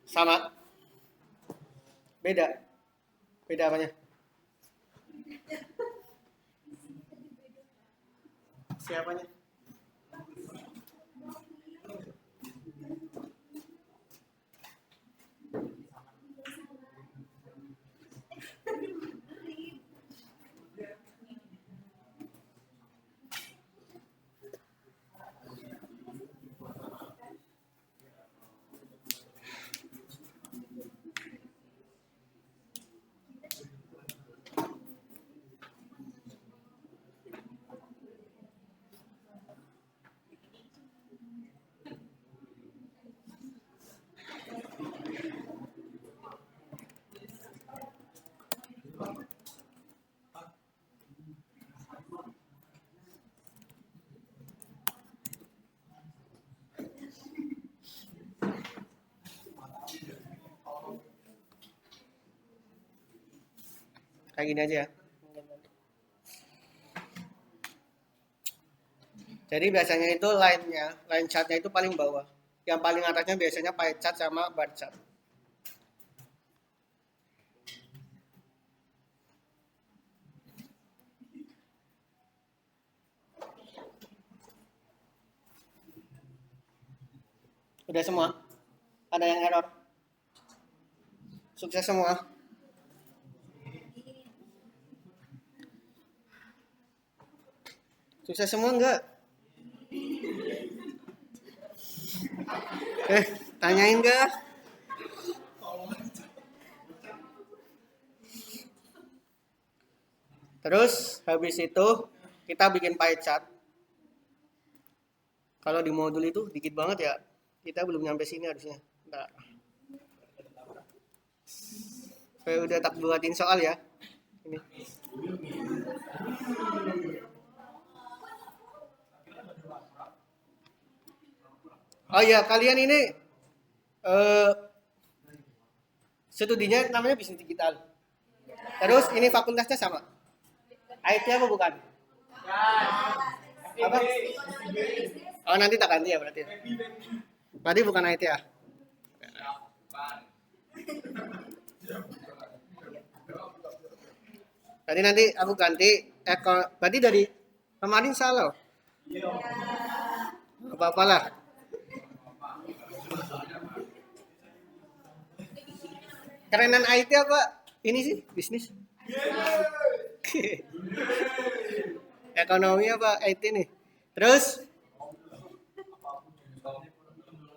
Sama. Beda. Beda apanya? Siapanya? Kayak gini aja ya. Jadi biasanya itu line chartnya itu paling bawah. Yang paling atasnya biasanya pie chart sama bar chart. Udah semua? Ada yang error? Sukses semua? Sukses semua enggak? Tanyain enggak? Terus habis itu kita bikin pie chart. Kalau di modul itu dikit banget ya. Kita belum nyampe sini harusnya. Nah. Saya udah tak buatin soal ya. Ini. Oh iya, kalian ini studinya namanya bisnis digital. Terus ini fakultasnya sama. IT apa bukan? Apa? Oh nanti tak ganti ya berarti. Berarti bukan IT ya? Tadi nanti aku ganti. Berarti dari kemarin salah. Apa-apalah. Kerenan IT apa? Ini sih bisnis. Ekonomi apa IT nih? Terus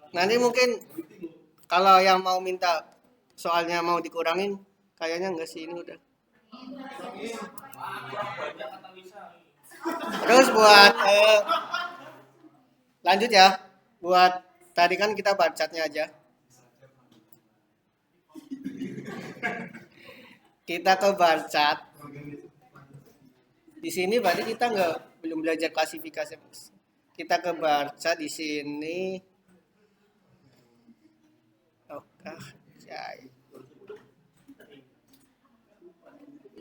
nanti mungkin kalau yang mau minta soalnya mau dikurangin, kayaknya enggak sih ini udah. Terus buat lanjut ya. Buat tadi kan kita bacotnya aja. Kita ke barcat. Di sini berarti kita nggak belum belajar klasifikasi. Kita ke barcat di sini. Oke,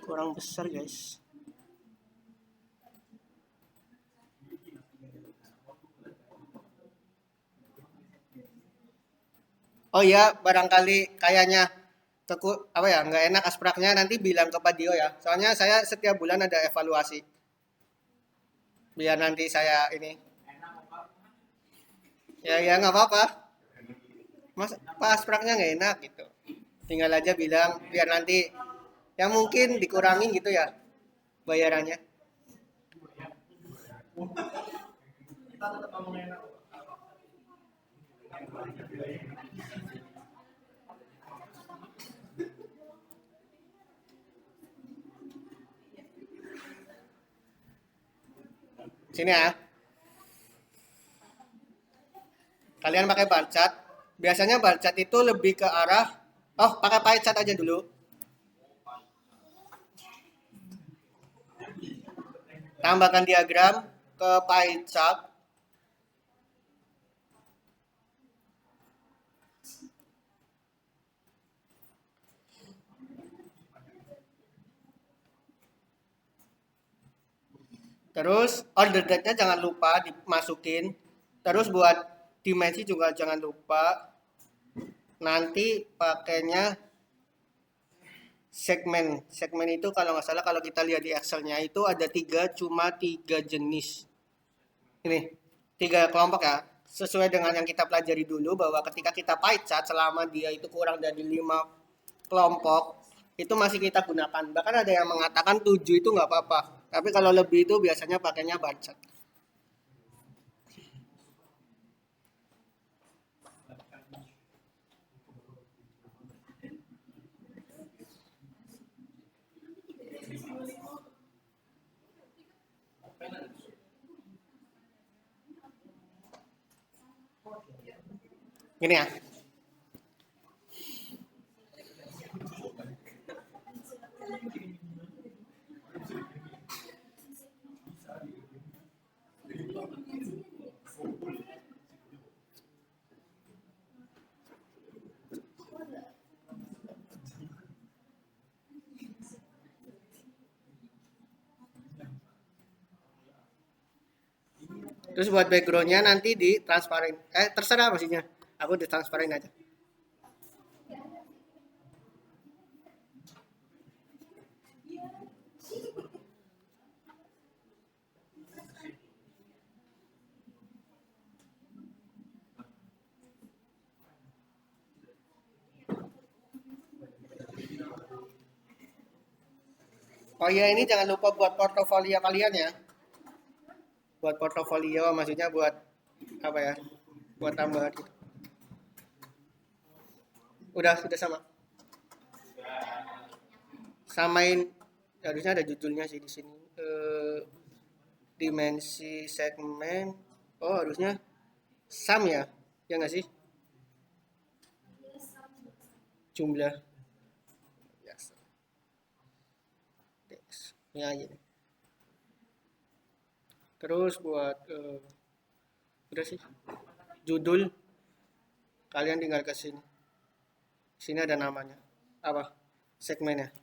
kurang besar guys. Oh iya, barangkali kayaknya apa ya nggak enak aspraknya nanti bilang ke Pak Dio ya. Soalnya saya setiap bulan ada evaluasi. Biar nanti saya ini. Ya nggak apa-apa. Mas Pak aspraknya nggak enak gitu. Tinggal aja bilang biar nanti ya mungkin dikurangin gitu ya bayarannya. Sini ya. Kalian pakai barcat. Biasanya barcat itu lebih ke arah pakai pie chart aja dulu. Tambahkan diagram ke pie chart. Terus order date-nya jangan lupa dimasukin. Terus buat dimensi juga jangan lupa. Nanti pakainya segmen. Segmen itu kalau nggak salah kalau kita lihat di Excel-nya itu ada cuma tiga jenis. Ini 3 kelompok ya. Sesuai dengan yang kita pelajari dulu bahwa ketika kita pie chart selama dia itu kurang dari 5 kelompok itu masih kita gunakan. Bahkan ada yang mengatakan 7 itu nggak apa-apa. Tapi kalau lebih itu biasanya pakainya bar chart. Gini ya. Terus buat backgroundnya nanti ditransparin. Terserah maksudnya. Aku ditransparin aja. Oh iya ini jangan lupa buat portofolio kalian ya. Buat portofolio maksudnya buat apa ya? Buat tambahan gitu. Sudah sama. Samain harusnya ada judulnya sih di sini. Dimensi segmen. Oh harusnya sum ya? Ya nggak sih? Jumlah. Ini aja. Terus buat udah sih. Judul kalian tinggal ke sini. Sini ada namanya. Apa? Segmennya.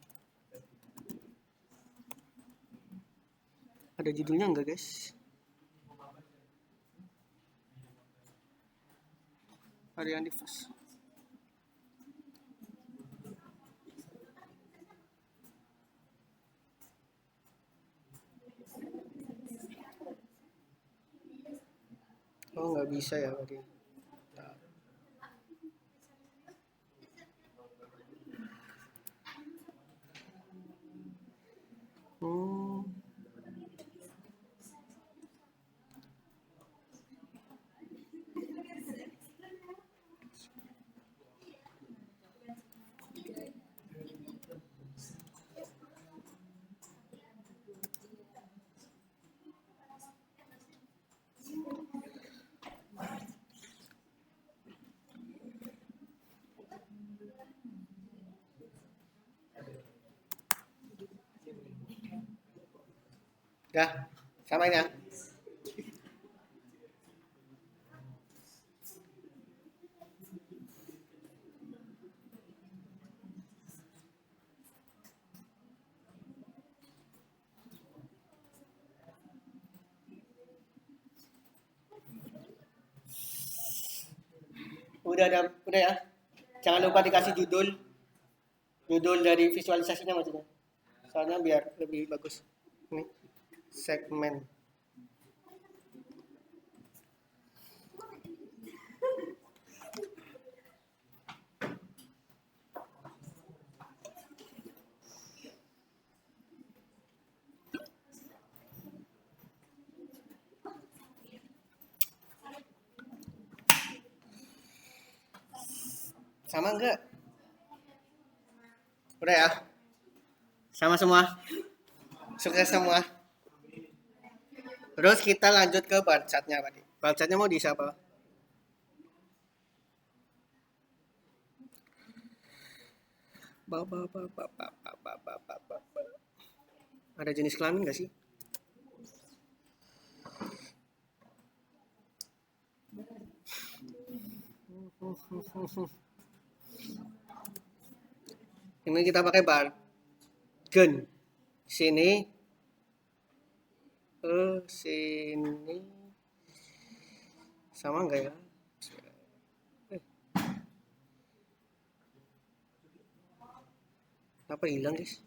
Ada judulnya enggak, guys? harian diffuse. Oh, nggak bisa ya tadi. Hmm. Ya, samain ya. Udah ya. Jangan lupa dikasih judul dari visualisasinya maksudnya. Soalnya biar lebih bagus. Ini segmen. Sama enggak? Udah ya? Sama semua? Sukses semua? Terus kita lanjut ke bar chartnya tadi. Bar chartnya mau diisi apa? Ada jenis kelamin nggak sih? Ini kita pakai bar gen. Sini ke sini sama enggak ya? Apa hilang guys?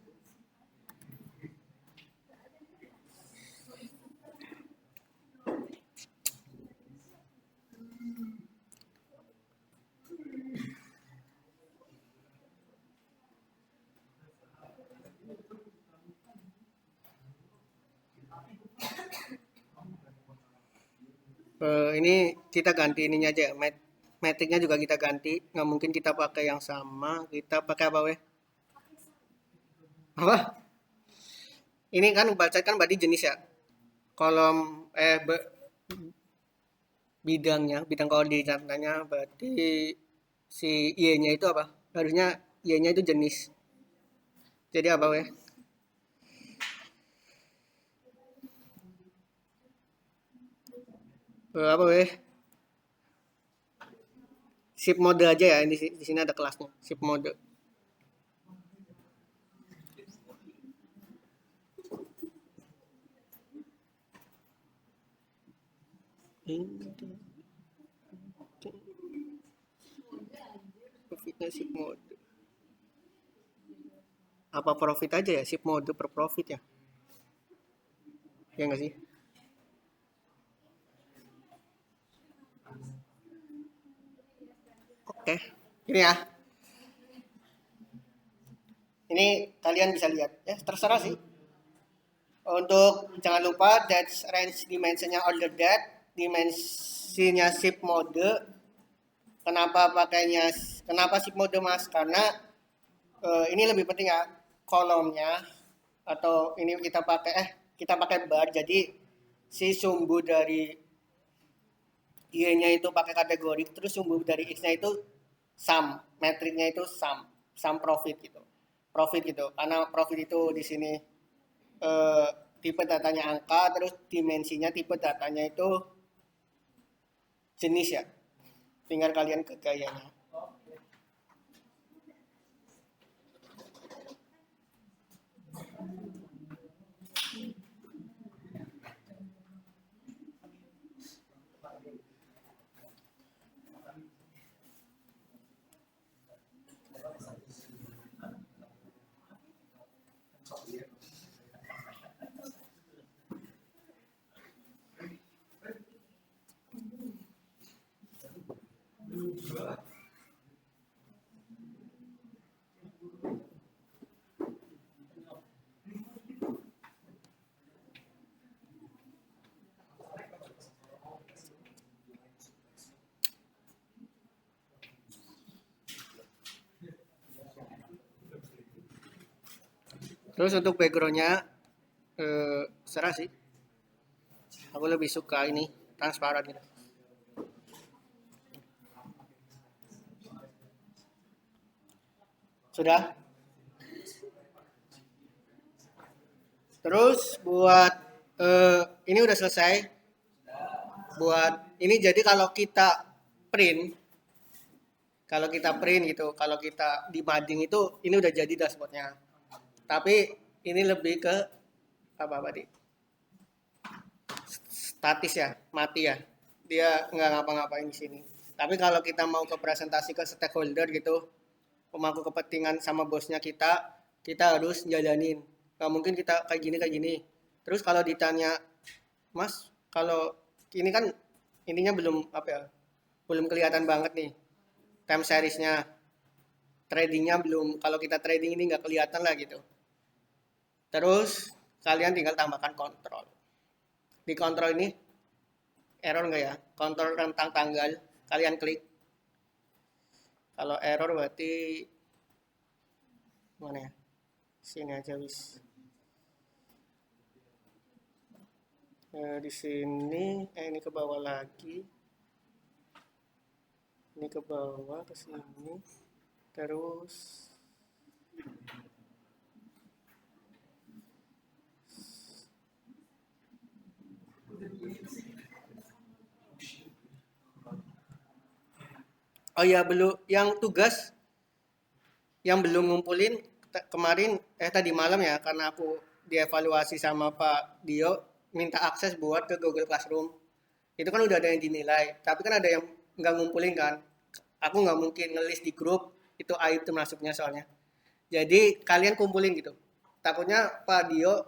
Ini kita ganti ininya aja, metriknya juga kita ganti. Nggak mungkin kita pakai yang sama. Kita pakai apa weh? Apa? Ini kan baca kan berarti jenis ya. Kolom bidang koordinatnya berarti si Y-nya itu apa? Harusnya Y-nya itu jenis. Jadi apa weh? Apa weh? Ship mode aja ya. Ini di sini ada kelasnya. Ship mode. Profitnya ship mode. Apa profit aja ya? Ship mode per profit ya? Ya nggak sih? Oke. Ini ya. Ini kalian bisa lihat ya, terserah sih. Untuk jangan lupa that's range dimensionnya order that, dimensinya ship mode. Kenapa ship mode mas? Karena ini lebih penting ya, kolomnya atau ini kita pakai bar, jadi si sumbu dari Y-nya itu pakai kategori, terus sumbu dari X-nya itu sum, metriknya itu sum profit gitu. Profit gitu. Karena profit itu di sini tipe datanya angka, terus dimensinya tipe datanya itu jenis ya. Tinggal kalian ke gayanya. Terus untuk backgroundnya serah sih. Aku lebih suka ini transparan gitu. Sudah. Terus buat ini udah selesai. Buat ini jadi kalau kita print, gitu, kalau kita di mading itu ini udah jadi dashboardnya. Tapi ini lebih ke apa di statis ya, mati ya. Dia nggak ngapa-ngapain di sini. Tapi kalau kita mau ke presentasi ke stakeholder gitu, pemangku kepentingan sama bosnya kita harus jalanin. Nggak mungkin kita kayak gini. Terus kalau ditanya, Mas, kalau ini kan ininya belum apa ya, belum kelihatan banget nih time seriesnya, tradingnya belum. Kalau kita trading ini nggak kelihatan lah gitu. Terus kalian tinggal tambahkan kontrol. Di kontrol ini error nggak ya? Kontrol rentang tanggal, kalian klik. Kalau error berarti mana ya? Sini aja wis. Di sini ini ke bawah lagi. Ini ke bawah ke sini. Terus oh ya, belum yang tugas yang belum ngumpulin kemarin tadi malam ya, karena aku dievaluasi sama Pak Dio minta akses buat ke Google Classroom. Itu kan udah ada yang dinilai, tapi kan ada yang nggak ngumpulin kan. Aku nggak mungkin ngelis di grup, itu aib tuh masuknya soalnya. Jadi kalian kumpulin gitu. Takutnya Pak Dio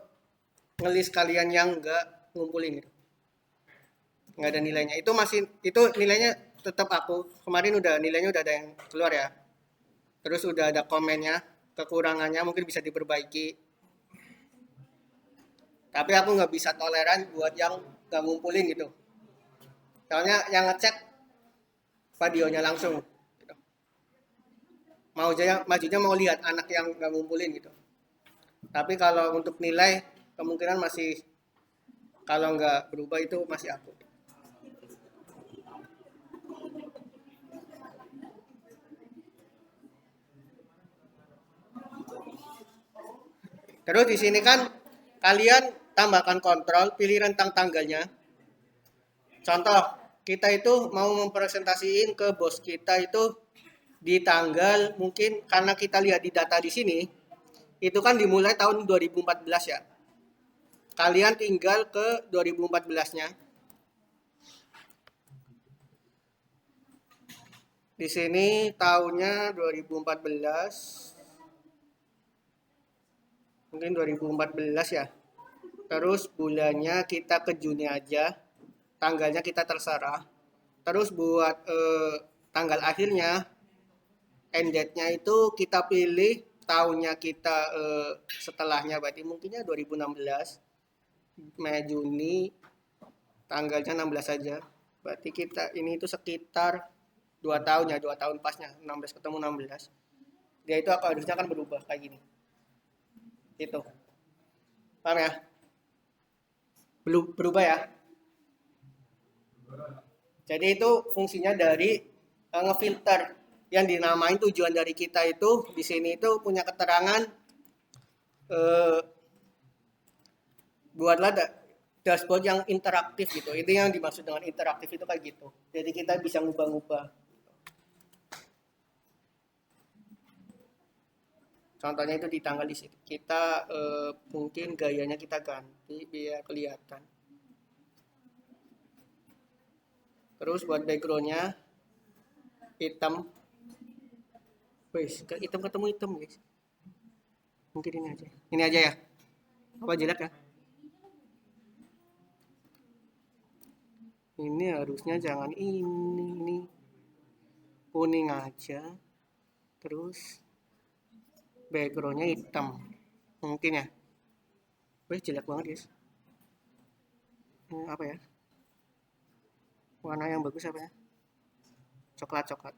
ngelis kalian yang nggak ngumpulin gitu. Nggak ada nilainya. Itu nilainya tetap aku. Kemarin nilainya udah ada yang keluar ya. Terus udah ada komennya, kekurangannya mungkin bisa diperbaiki. Tapi aku nggak bisa toleran buat yang nggak ngumpulin gitu. Soalnya yang ngecek videonya langsung. Gitu. Majunya mau lihat anak yang nggak ngumpulin gitu. Tapi kalau untuk nilai kemungkinan masih, kalau nggak berubah itu masih aku. Terus di sini kan kalian tambahkan kontrol, pilih rentang tanggalnya. Contoh, kita itu mau mempresentasiin ke bos kita itu di tanggal, mungkin karena kita lihat di data di sini, itu kan dimulai tahun 2014 ya. Kalian tinggal ke 2014-nya. Di sini tahunnya 2014. Mungkin 2014 ya. Terus bulannya kita ke Juni aja. Tanggalnya kita terserah. Terus buat tanggal akhirnya, end date-nya itu kita pilih tahunnya kita setelahnya, berarti mungkinnya 2016. Mei Juni, tanggalnya 16 saja. Berarti kita ini itu sekitar 2 tahun ya, 2 tahun pasnya, 16 ketemu 16. Dia itu harusnya akan berubah kayak gini. Itu. Paham ya? Belum berubah ya? Jadi itu fungsinya dari ngefilter, yang dinamain tujuan dari kita itu di sini itu punya keterangan buatlah dashboard yang interaktif gitu. Itu yang dimaksud dengan interaktif itu kayak gitu. Jadi kita bisa ngubah-ngubah. Contohnya itu di tanggal di situ. Kita mungkin gayanya kita ganti biar kelihatan. Terus buat backgroundnya hitam. Wih, hitam ketemu hitam guys. Mungkin ini aja. Ini aja ya. Apa jelek ya? Ini harusnya jangan ini. kuning aja, terus backgroundnya hitam mungkin ya. Wih, jelek banget guys. Apa ya, warna yang bagus apa ya, coklat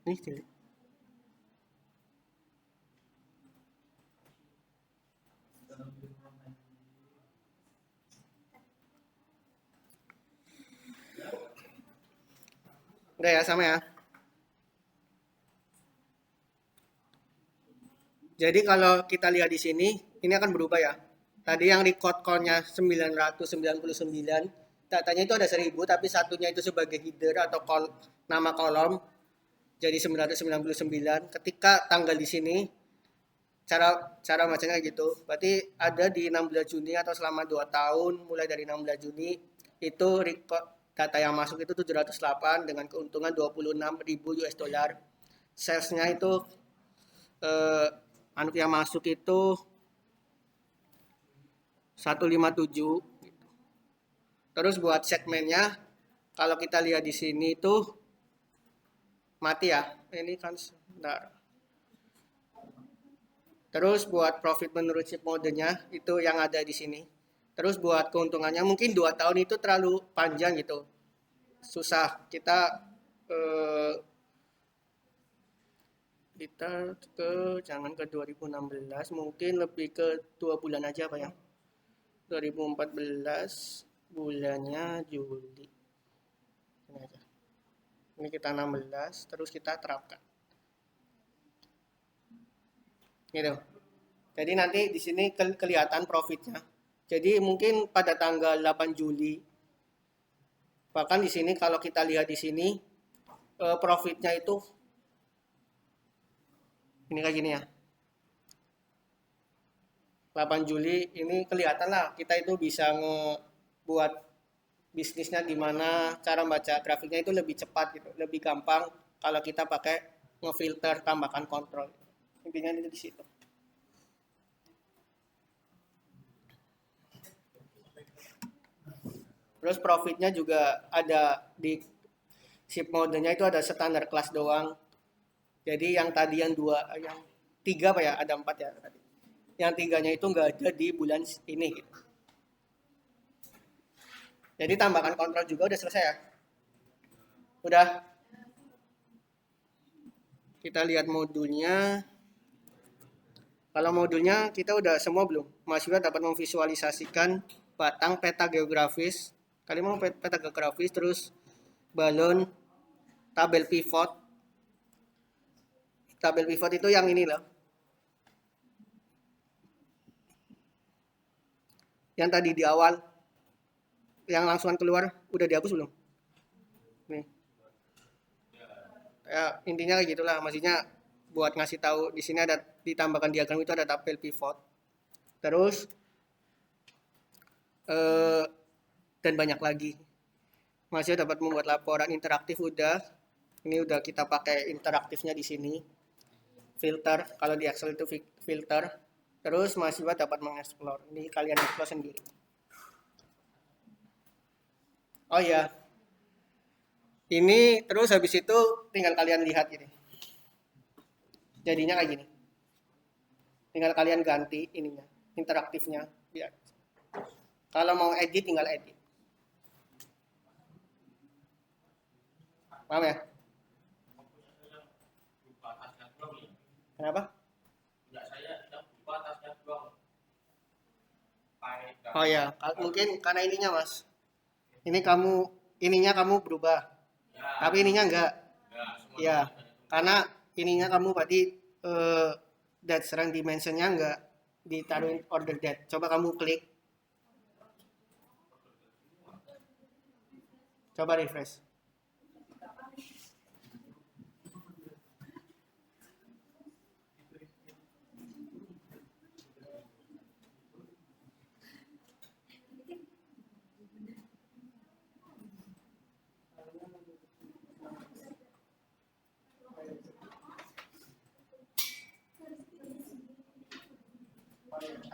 nih jelek. Udah ya, sama ya. Jadi kalau kita lihat di sini, ini akan berubah ya. Tadi yang record call-nya 999, datanya itu ada 1000, tapi satunya itu sebagai header atau nama kolom, jadi 999. Ketika tanggal di sini, cara bacanya gitu. Berarti ada di 16 Juni atau selama 2 tahun, mulai dari 16 Juni, itu record data yang masuk itu 708 dengan keuntungan 26.000 US dollar. Sales-nya itu yang masuk itu 157. Terus buat segmennya, kalau kita lihat di sini itu mati ya. Ini kan sebentar. Terus buat profit menurut chip modenya itu yang ada di sini. Terus buat keuntungannya mungkin 2 tahun itu terlalu panjang gitu. Susah kita jangan ke 2016, mungkin lebih ke 2 bulan aja Pak ya. 2014 bulannya Juli. Ini aja. Ini kita 16, terus kita terapkan. Gitu. Jadi nanti di sini kelihatan profitnya. Jadi mungkin pada tanggal 8 Juli, bahkan di sini kalau kita lihat di sini profitnya itu ini kayak gini ya. 8 Juli ini kelihatan lah kita itu bisa ngebuat bisnisnya gimana, cara baca grafiknya itu lebih cepat gitu, lebih gampang kalau kita pakai ngefilter, tambahkan kontrol. Intinya itu di situ. Terus profitnya juga ada di ship modenya itu ada standar kelas doang. Jadi yang tadi yang 3 Pak ya, ada 4 ya tadi. Yang 3-nya itu nggak ada di bulan ini gitu. Jadi tambahkan kontrol juga udah selesai ya. Udah. Kita lihat modulnya. Kalau modulnya kita udah semua belum? Mahasiswa dapat memvisualisasikan batang peta geografis. Kali mau peta geografis, terus balon, tabel pivot. Tabel pivot itu yang ini loh. Yang tadi di awal, yang langsungan keluar, udah dihapus belum? Nih. Ya, intinya kayak gitulah, maksudnya buat ngasih tahu di sini ada ditambahkan diagram itu ada tabel pivot. Terus dan banyak lagi. Masih dapat membuat laporan interaktif udah. Ini udah kita pakai interaktifnya di sini. Filter, kalau di Excel itu filter. Terus mahasiswa dapat mengeksplor. Ini kalian explore sendiri. Oh ya. Ini terus habis itu tinggal kalian lihat gini. Jadinya kayak gini. Tinggal kalian ganti ininya, interaktifnya. Biar. Kalau mau edit tinggal edit. Paham ya? Kenapa? Oh ya, mungkin karena ininya mas. Ini ininya kamu berubah, tapi ininya enggak. Ya, karena ininya kamu berarti that serang dimensionnya enggak ditaruhin order date. Coba kamu klik. Coba refresh.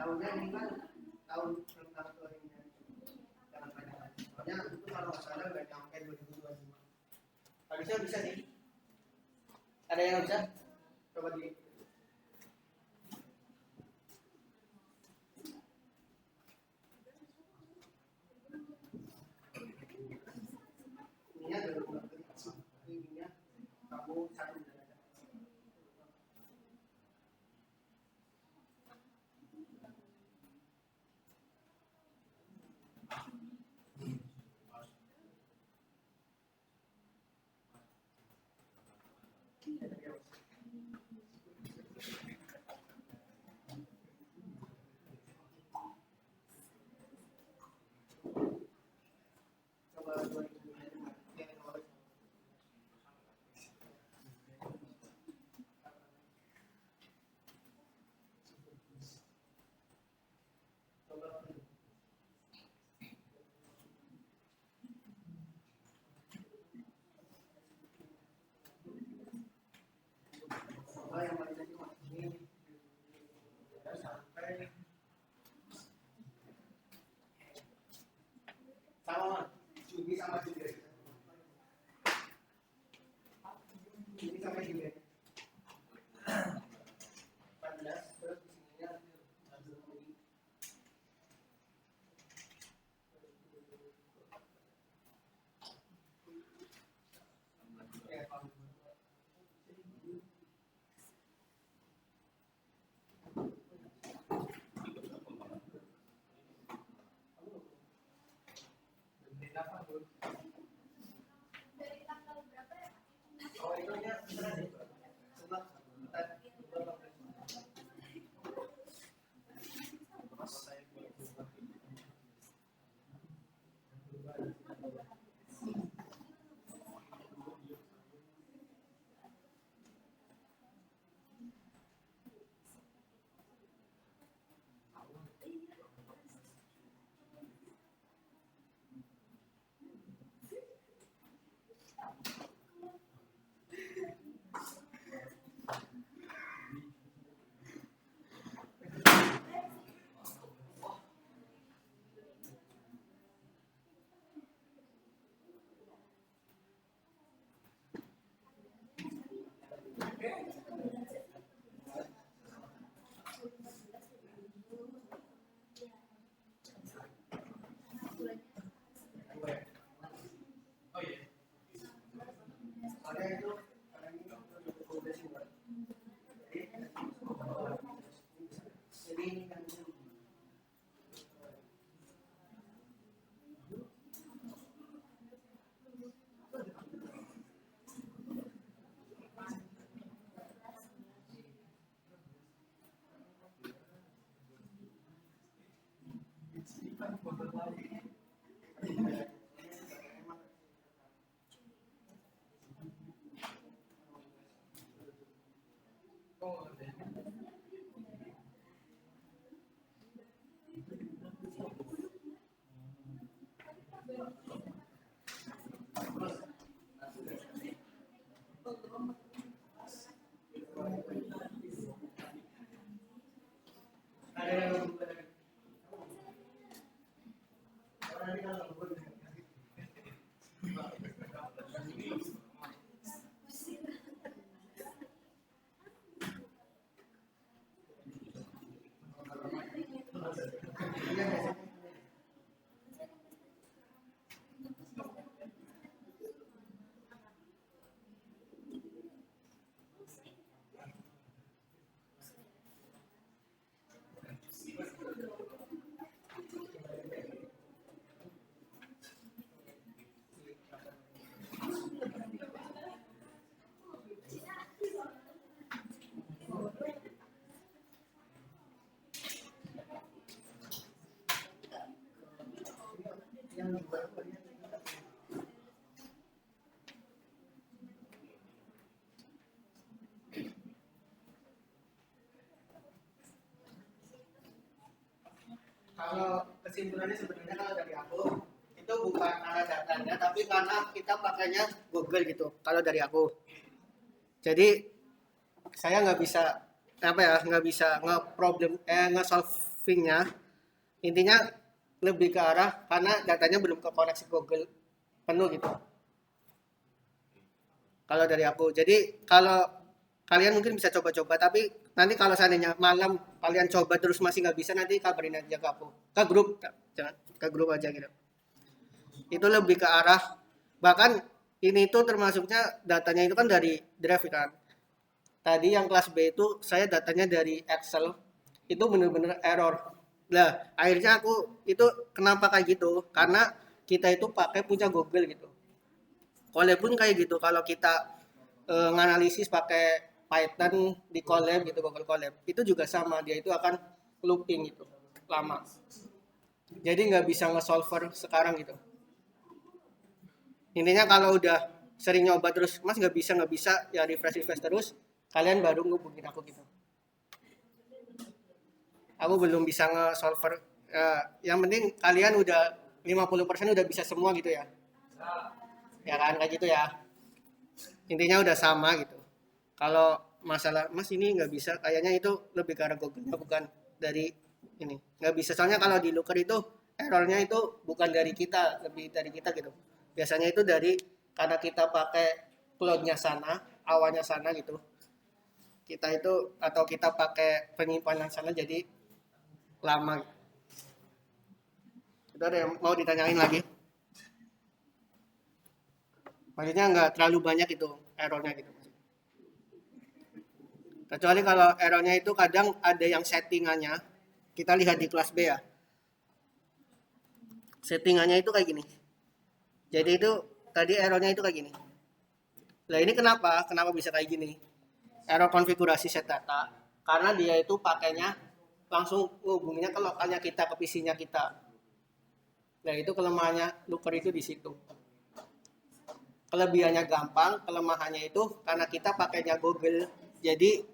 Tahunnya ini kan tahun tentang soalnya itu kalau nggak salah sampai 2025. Harusnya bisa sih. Ada yang bisa? Coba di ininya dulu. Ininya kamu satu. Coba 2025. Coba yang paling tadi ini sampai sama Juni sama Juli. Juni sampai Juli. 14 terus di sininya Juni. Oh, itu nya beneran sih. Sebab ada itu sekarang ini udah sih, Mbak. Jadi ini kan ada yang yang dibuat kalau kesimpulannya sebenarnya kalau dari aku itu bukan karena datanya tapi karena kita pakainya Google gitu kalau dari aku. Jadi saya nggak bisa apa ya, nggak bisa nge-solvingnya. Intinya lebih ke arah karena datanya belum ke koneksi Google penuh gitu. Kalau dari aku. Jadi kalau kalian mungkin bisa coba-coba, tapi nanti kalau seandainya malam kalian coba terus masih nggak bisa, nanti kabarin aja ke aku, ke grup, jangan ke grup aja gitu. Itu lebih ke arah, bahkan ini tuh termasuknya datanya itu kan dari Drive kan. Tadi yang kelas B itu saya datanya dari Excel, itu bener-bener error. Nah, akhirnya aku itu kenapa kayak gitu? Karena kita itu pakai punya Google gitu. Collab pun kayak gitu. Kalau kita nganalisis pakai Python di Colab gitu, Google Colab, itu juga sama, dia itu akan looping gitu, lama. Jadi nggak bisa nge-solver sekarang gitu. Intinya kalau udah sering nyoba terus, mas nggak bisa, ya refresh terus, kalian baru ngubungin aku gitu. Aku belum bisa nge-solver, yang penting kalian udah 50% udah bisa semua gitu ya. Ya kan, kayak gitu ya. Intinya udah sama gitu. Kalau masalah mas ini nggak bisa, kayaknya itu lebih ke arah Google-nya, bukan dari ini. Nggak bisa, soalnya kalau di Looker itu errornya itu bukan dari kita, lebih dari kita gitu. Biasanya itu dari karena kita pakai cloud-nya sana, awalnya sana gitu. Kita itu atau kita pakai penyimpanan sana, jadi lama. Itu ada yang mau ditanyain lagi? Maksudnya nggak terlalu banyak itu errornya gitu. Kecuali kalau errornya itu kadang ada yang settingannya, kita lihat di kelas B ya. Settingannya itu kayak gini. Jadi itu tadi errornya itu kayak gini. Nah ini kenapa? Kenapa bisa kayak gini? Error konfigurasi set data. Karena dia itu pakainya langsung hubunginya ke lokalnya kita, ke PC-nya kita. Nah itu kelemahannya Looker itu di situ. Kelebihannya gampang, kelemahannya itu karena kita pakainya Google. Jadi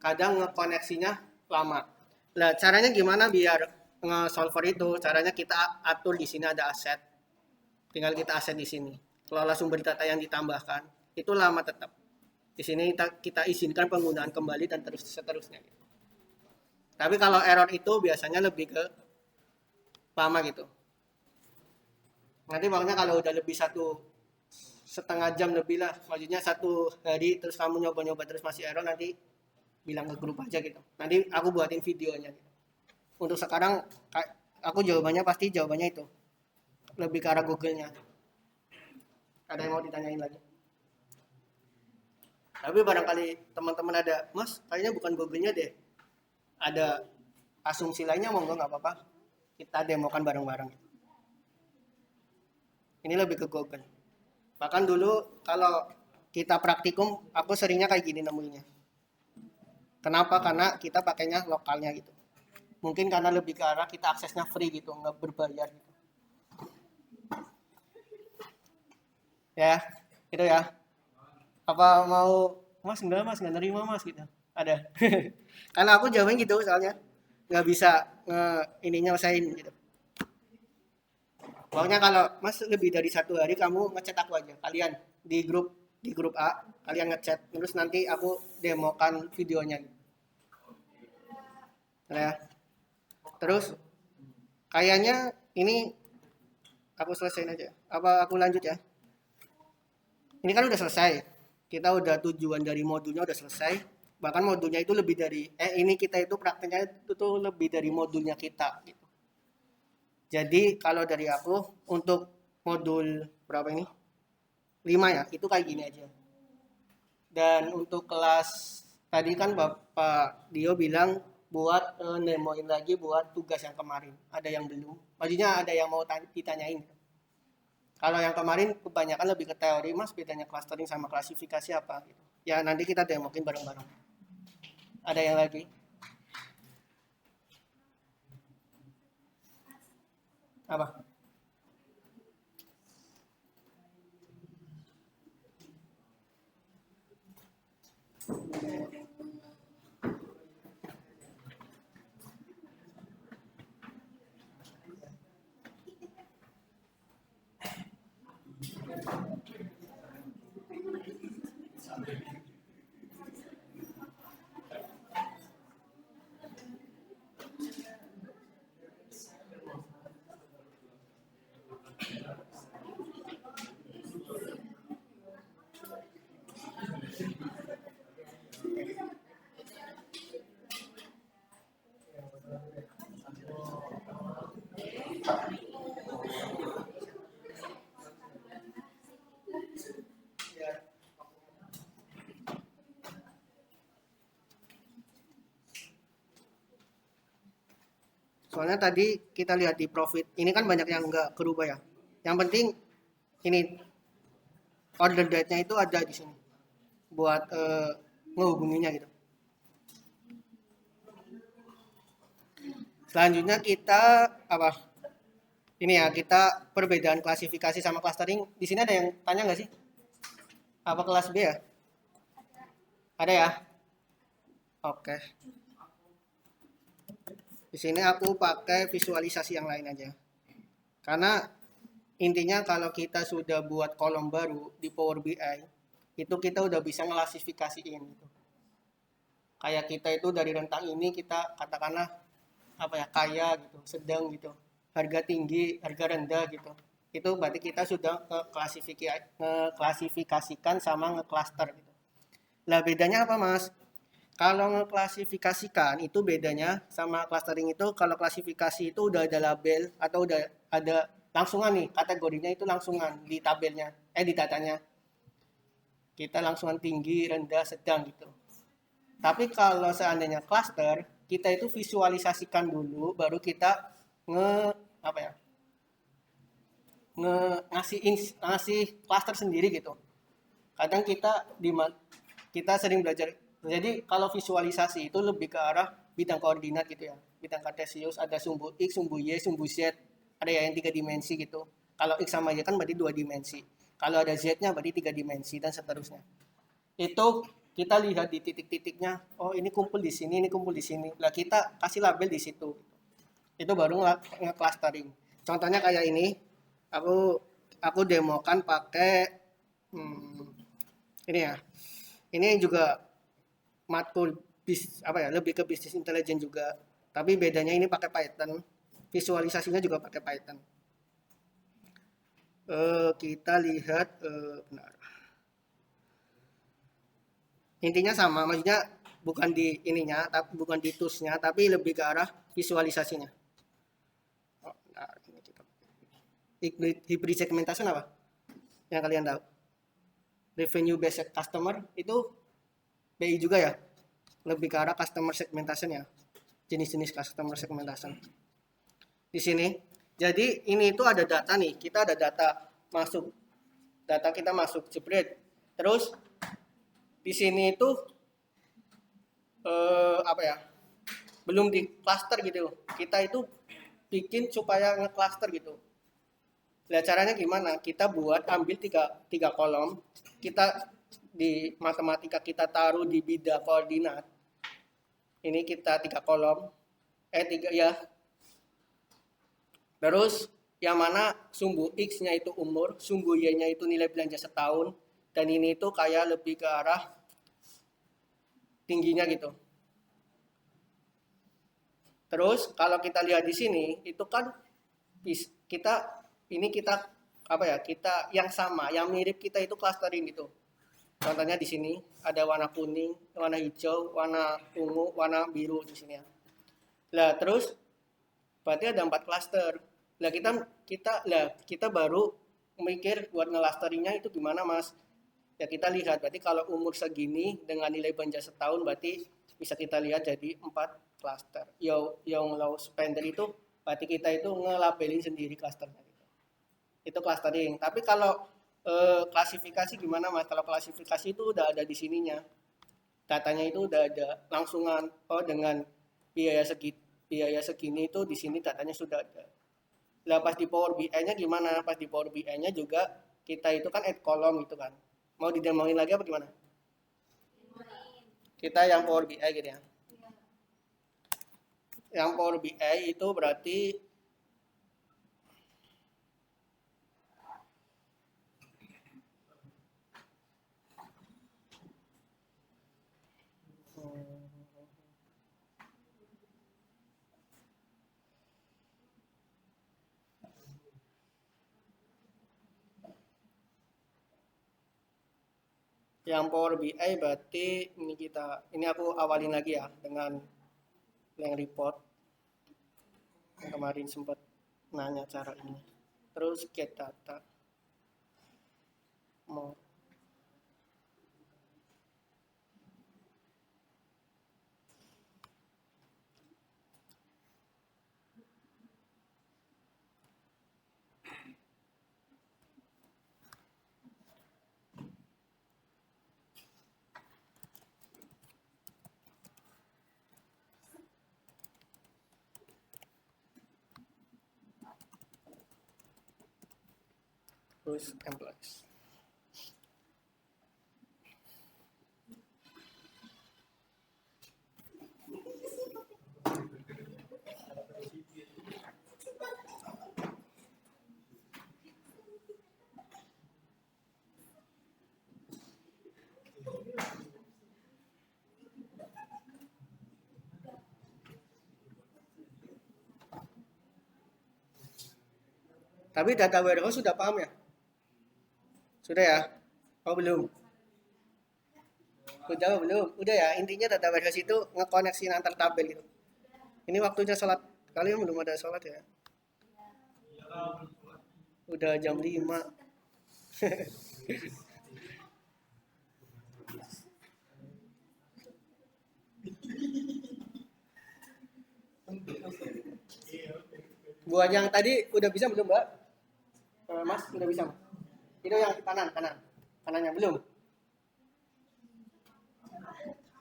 kadang ngekoneksinya lama. Nah, caranya gimana biar nge-solver itu? Caranya kita atur di sini ada aset. Tinggal kita aset di sini. Kelola sumber data yang ditambahkan, itu lama tetap. Di sini kita izinkan penggunaan kembali dan terus seterusnya. Tapi kalau error itu biasanya lebih ke lama gitu. Nanti makanya kalau udah lebih 1,5 jam lebih lah, maksudnya 1 hari terus kamu nyoba-nyoba terus masih error, nanti bilang ke grup aja gitu. Nanti aku buatin videonya gitu. Untuk sekarang aku jawabannya itu lebih ke arah Google-nya. Ada yang mau ditanyain lagi? Tapi barangkali teman-teman ada, mas kayaknya bukan Google-nya deh, ada asumsi lainnya, monggo nggak apa-apa, kita demokan bareng-bareng. Ini lebih ke Google. Bahkan dulu kalau kita praktikum, aku seringnya kayak gini nemuinya. Kenapa? Karena kita pakainya lokalnya gitu. Mungkin karena lebih ke arah kita aksesnya free gitu, nggak berbayar gitu. Ya, itu ya. Apa mau mas nggak nerima mas gitu? Ada. Karena aku jawabnya gitu soalnya nggak bisa ini nyelesain gitu. Pokoknya kalau mas lebih dari 1 hari kamu ngechat aku aja. Kalian di grup A kalian ngechat, terus nanti aku demokan videonya. Nah, ya. Terus kayaknya ini aku selesaiin aja. Apa aku lanjut ya? Ini kan udah selesai. Kita udah tujuan dari modulnya udah selesai. Bahkan modulnya itu lebih dari ini kita itu prakteknya itu tuh lebih dari modulnya kita gitu. Jadi kalau dari aku untuk modul berapa ini? 5 ya, itu kayak gini aja. Dan untuk kelas tadi kan Bapak Dio bilang buat nemoin lagi buat tugas yang kemarin. Ada yang belum? Maksudnya ada yang mau ditanyain? Kalau yang kemarin kebanyakan lebih ke teori, mas bedanya clustering sama klasifikasi apa? Gitu. Ya nanti kita demokin bareng-bareng. Ada yang lagi? Apa? Soalnya tadi kita lihat di profit, ini kan banyak yang nggak berubah ya. Yang penting ini order date-nya itu ada di sini buat ngehubunginya gitu. Selanjutnya kita apa? Ini ya, kita perbedaan klasifikasi sama clustering. Di sini ada yang tanya nggak sih? Apa kelas B ya? Ada ya? Oke. Di sini aku pakai visualisasi yang lain aja. Karena intinya kalau kita sudah buat kolom baru di Power BI, itu kita udah bisa ngelasifikasiin gitu. Kayak kita itu dari rentang ini kita katakanlah apa ya, kaya gitu, sedang gitu, harga tinggi, harga rendah gitu. Itu berarti kita sudah ngeklasifikasikan sama ngecluster gitu. Lah bedanya apa Mas? Kalau ngeklasifikasikan itu bedanya sama clustering itu, kalau klasifikasi itu udah ada label atau udah ada langsungan nih, kategorinya itu langsungan di tabelnya, di datanya. Kita langsungan tinggi, rendah, sedang gitu. Tapi kalau seandainya cluster, kita itu visualisasikan dulu baru kita nge apa ya? Ngasih cluster sendiri gitu. Kadang kita sering belajar. Jadi kalau visualisasi itu lebih ke arah bidang koordinat gitu ya, bidang kartesius, ada sumbu x, sumbu y, sumbu z, ada ya yang 3 dimensi gitu. Kalau x sama y kan berarti 2 dimensi, kalau ada z-nya berarti 3 dimensi dan seterusnya. Itu kita lihat di titik-titiknya, oh ini kumpul di sini, ini kumpul di sini, lah kita kasih label di situ. Itu baru nge-clustering. Contohnya kayak ini, aku demokan pakai ini ya. Ini juga matkul apa ya, lebih ke bisnis intelijen juga. Tapi bedanya ini pakai Python. Visualisasinya juga pakai Python. Kita lihat benar. Intinya sama, maksudnya bukan di ininya, tapi bukan di toolsnya, tapi lebih ke arah visualisasinya. Oh, nah, ini kita hybrid segmentation apa? Yang kalian tahu? Revenue based customer itu BI juga ya, lebih ke arah customer segmentation ya, jenis-jenis customer segmentation di sini. Jadi ini itu ada data nih, kita ada data masuk, data kita masuk jebret, terus di sini itu apa ya, belum di cluster gitu, kita itu bikin supaya nge-cluster gitu. Nah caranya gimana? Kita buat ambil tiga kolom, kita di matematika kita taruh di bidang koordinat. Ini kita 3 kolom, 3 ya. Terus yang mana sumbu X-nya itu umur, sumbu Y-nya itu nilai belanja setahun, dan ini itu kayak lebih ke arah tingginya gitu. Terus kalau kita lihat di sini itu kan kita apa ya, kita yang sama, yang mirip kita itu clustering gitu. Contohnya di sini ada warna kuning, warna hijau, warna ungu, warna biru di sini ya. Lah terus berarti ada 4 cluster. Lah kita baru mikir buat ngelasterinnya itu gimana Mas? Ya kita lihat berarti kalau umur segini dengan nilai belanja setahun berarti bisa kita lihat jadi 4 cluster. Yang low spender itu berarti kita itu ngelabelin sendiri clusternya gitu. Itu clustering. Tapi kalau klasifikasi gimana Mas? Kalau klasifikasi itu udah ada di sininya. Datanya itu udah ada langsungan. Oh dengan biaya segini itu di sini datanya sudah ada. Lah pas di Power BI-nya gimana? Pas di Power BI-nya juga kita itu kan add column gitu kan. Mau didemongin lagi apa gimana? Kita yang Power BI gitu ya. Yang Power BI itu berarti yang Power BI berarti ini aku awalin lagi ya dengan yang report yang kemarin sempat nanya cara ini. Terus get data. Mau Terus employees. Tapi data warehouse sudah paham ya? Sudah ya? Oh belum? Udah belum? Udah ya, intinya data warehouse itu ngekoneksi antar tabel gitu. Ini waktunya sholat. Kalian belum ada sholat ya? Udah jam 5. Buat yang tadi udah bisa belum, Mbak? Mas, udah bisa? Itu yang kanan, kanan. Kanannya belum?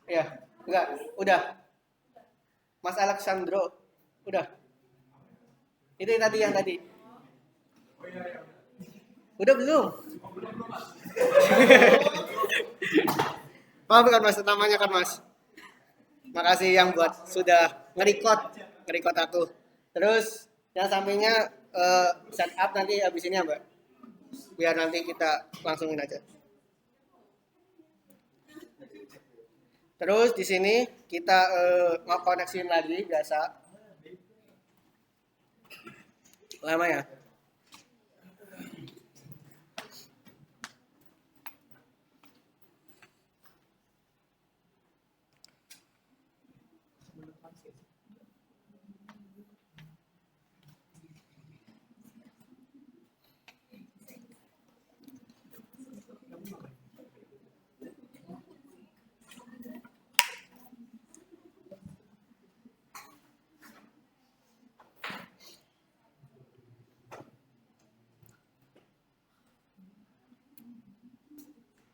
Ya, enggak, udah. Mas Alexandro, udah. Itu yang tadi. Udah belum? Maaf kan Mas, namanya kan Mas. Makasih yang buat sudah nge-record aku. Terus yang sampingnya setup nanti habis ini ya Mbak. Biar nanti kita langsungin aja. Terus di sini kita nge-koneksiin lagi biasa. Lama ya?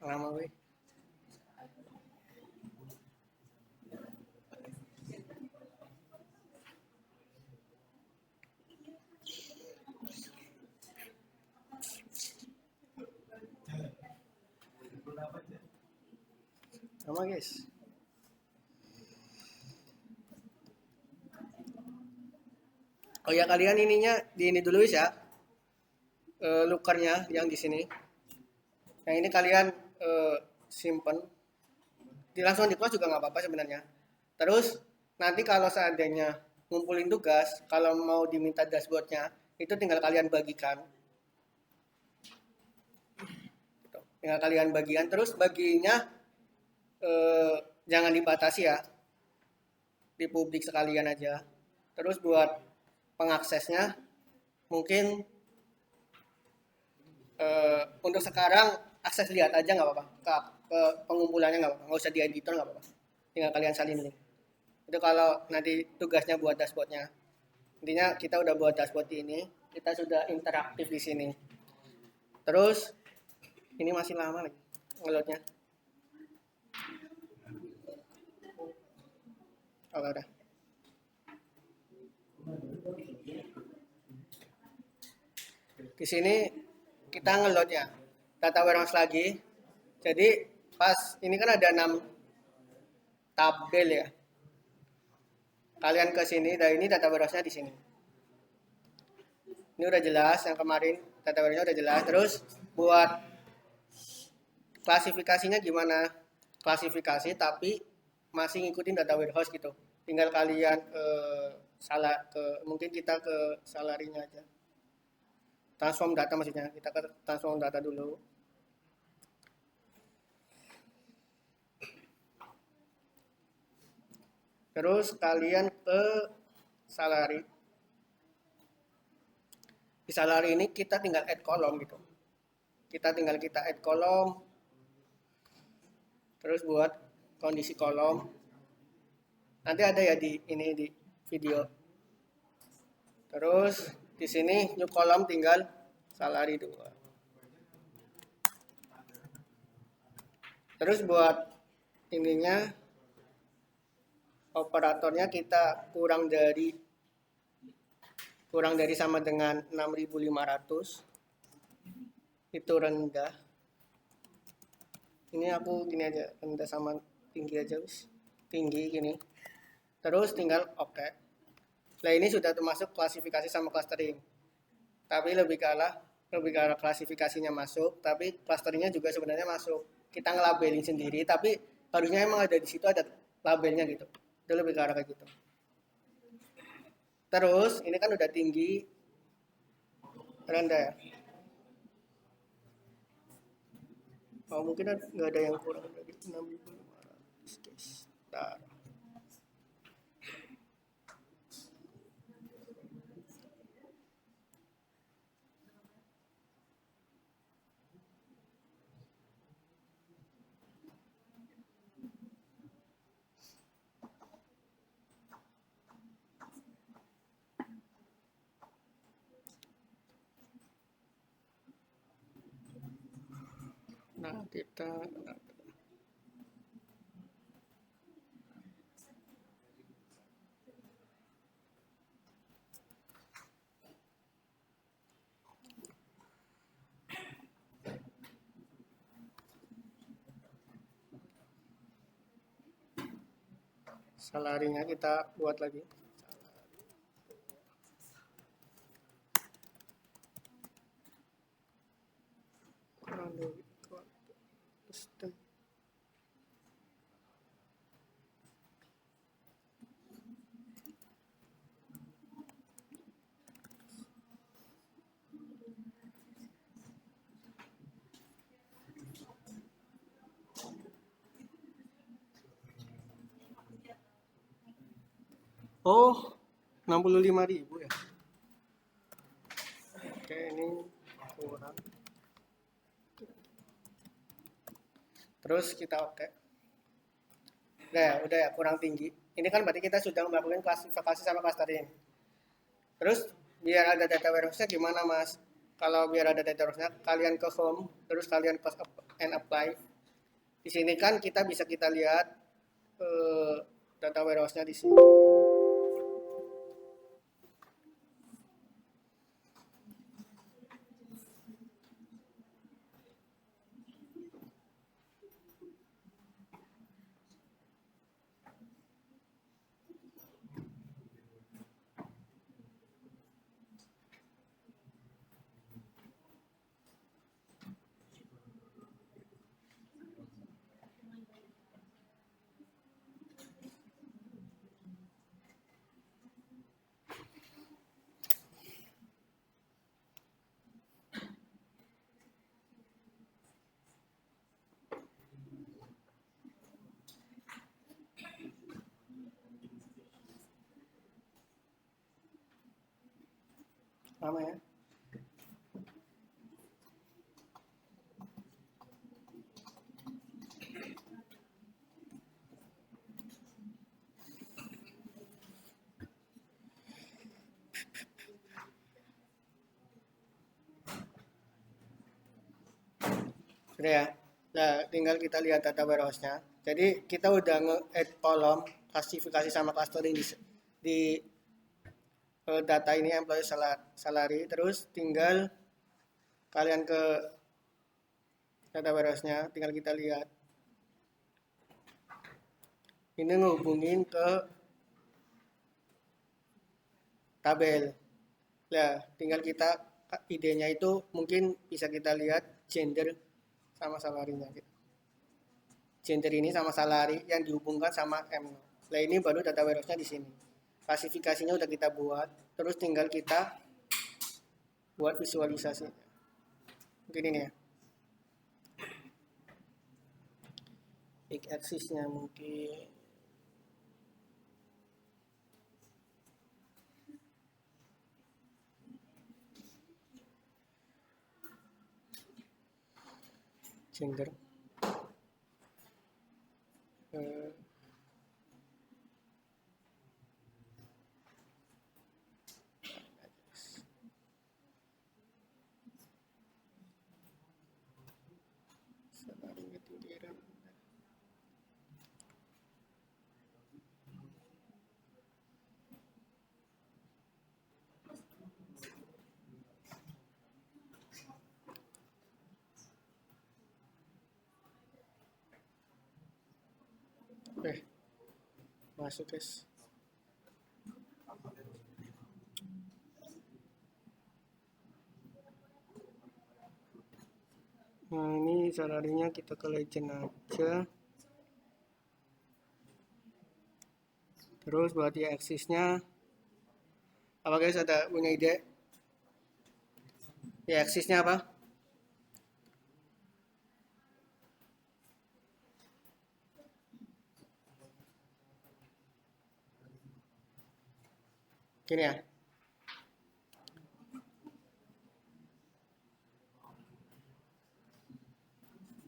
Lama weh. Lama guys. Oh ya kalian ininya di ini dulu ya. Lookernya yang di sini. Yang ini kalian simpen. Langsung di kelas juga nggak apa-apa sebenarnya. Terus nanti kalau seandainya ngumpulin tugas, kalau mau diminta dashboardnya, itu tinggal kalian bagikan. Tinggal kalian bagikan. Terus baginya jangan dibatasi ya. Di publik sekalian aja. Terus buat pengaksesnya mungkin untuk sekarang akses lihat aja nggak apa-apa ke pengumpulannya nggak apa-apa, nggak usah di editor nggak apa-apa, tinggal kalian salin link. Itu kalau nanti tugasnya buat dashboardnya, intinya kita udah buat dashboard ini, kita sudah interaktif di sini. Terus ini masih lama lagi ngeloadnya. Oh udah. Di sini kita ngeload ya data warehouse lagi. Jadi pas ini kan ada 6 tabel ya. Kalian ke sini, dan ini data warehouse-nya di sini. Ini udah jelas, yang kemarin data warehouse-nya udah jelas. Terus buat klasifikasinya gimana? Klasifikasi tapi masih ngikutin data warehouse gitu. Tinggal kalian mungkin kita ke salarinya aja. Transform data maksudnya, kita ke transform data dulu. Terus kalian ke salary. Di salary ini kita tinggal add kolom gitu. Kita add kolom. Terus buat kondisi kolom. Nanti ada ya di video. Terus di sini new kolom tinggal salary 2. Terus buat ininya operatornya kita kurang dari sama dengan 6.500. itu rendah. Ini aku gini aja, rendah sama tinggi aja, wis. Tinggi gini. Terus tinggal oke. Nah ini sudah termasuk klasifikasi sama clustering. Tapi lebih ke arah klasifikasinya masuk, tapi clusteringnya juga sebenarnya masuk. Kita ngelabelin sendiri, tapi harusnya emang ada di situ ada labelnya gitu. Itu lebih ke arah kayak gitu. Terus ini kan udah tinggi, rendah ya. Oh, mungkin nggak ada yang kurang dari 6.500 guys. Nah, nah kita salarinya kita buat lagi. Oh, 65.000 ya. Oke, ini kurang. Terus kita oke. Nah, udah ya, kurang tinggi. Ini kan berarti kita sudah melakukan klasifikasi sama clustering. Terus biar ada data warehouse-nya gimana, Mas? Kalau biar ada data warehouse-nya, kalian ke home, terus kalian cost and apply. Di sini kan kita lihat data warehouse-nya di sini. Lama ya. Sudah ya. Nah, tinggal kita lihat data warehouse-nya. Jadi kita udah nge-add kolom klasifikasi sama clustering di data ini employee salary. Terus tinggal kalian ke data warehouse-nya, tinggal kita lihat. Ini ngehubungin ke tabel. Nah, tinggal kita idenya itu mungkin bisa kita lihat gender sama salarinya gitu. Gender ini sama salary yang dihubungkan sama M. Nah, ini baru data warehouse-nya di sini. Klasifikasinya udah kita buat, terus tinggal kita buat visualisasi. Mungkin ini ya. Big axis-nya mungkin gender. Masuk guys. Nah ini salarinya kita ke legend aja. Terus buat di aksisnya, apa guys, ada punya ide? Ya aksisnya apa? Gini ya.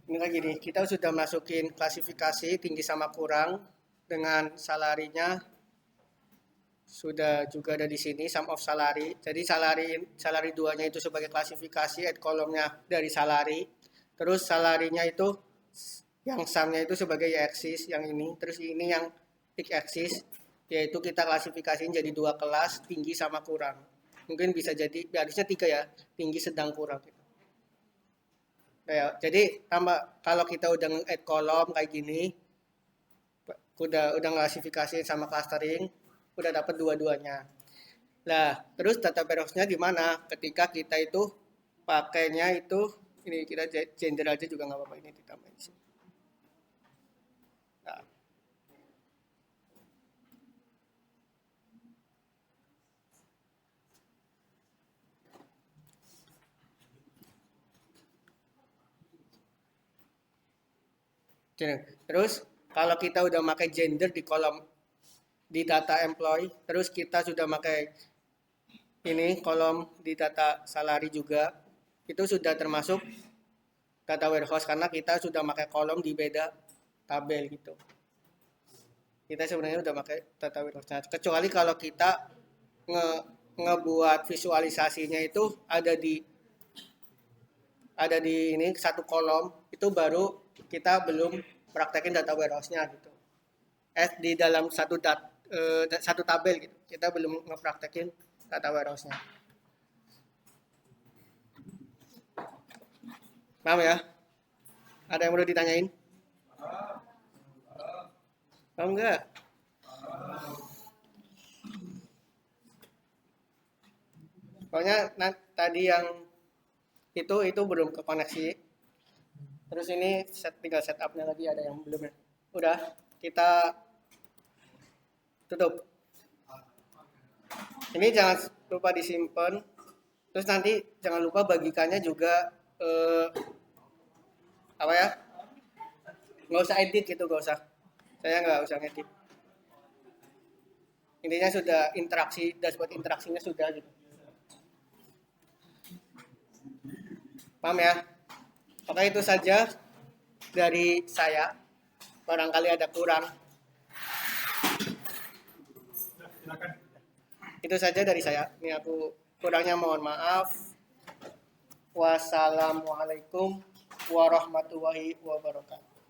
Ini kayak gini, kita sudah masukin klasifikasi tinggi sama kurang dengan salarinya sudah juga ada di sini sum of salary. Jadi salary 2-nya itu sebagai klasifikasi, add kolomnya dari salary. Terus salarinya itu yang sumnya itu sebagai y-axis yang ini, terus ini yang x-axis, yaitu kita klasifikasiin jadi 2 kelas, tinggi sama kurang. Mungkin bisa jadi, harusnya 3 ya, tinggi sedang kurang. Ya, jadi kalau kita udah nge-add kolom kayak gini, udah klasifikasi sama clustering, udah dapat dua-duanya. Nah, terus data warehouse-nya di mana? Ketika kita itu pakainya itu, ini kita gender aja juga nggak apa-apa, ini ditambahin di sini. Nah. Terus kalau kita udah pakai gender di kolom di data employee, terus kita sudah pakai ini kolom di data salary juga, itu sudah termasuk data warehouse karena kita sudah pakai kolom di beda tabel gitu. Kita sebenarnya udah pakai data warehouse. Kecuali kalau kita ngebuat visualisasinya itu ada di ini satu kolom, itu baru kita belum praktekin data warehouse-nya gitu. Di dalam satu tabel gitu. Kita belum ngepraktekin data warehouse-nya. Paham ya? Ada yang perlu ditanyain? Paham enggak? Pokoknya tadi yang itu belum ke koneksi. Terus ini tinggal setupnya lagi, ada yang belum ya. Udah, kita tutup. Ini jangan lupa disimpan. Terus nanti jangan lupa bagikannya juga apa ya? Nggak usah edit gitu, nggak usah. Saya nggak usah edit. Intinya sudah interaksi, dashboard interaksinya sudah gitu. Paham ya? Oke, itu saja dari saya. Barangkali ada kurang. Itu saja dari saya. Ini aku kurangnya mohon maaf. Wassalamualaikum warahmatullahi wabarakatuh.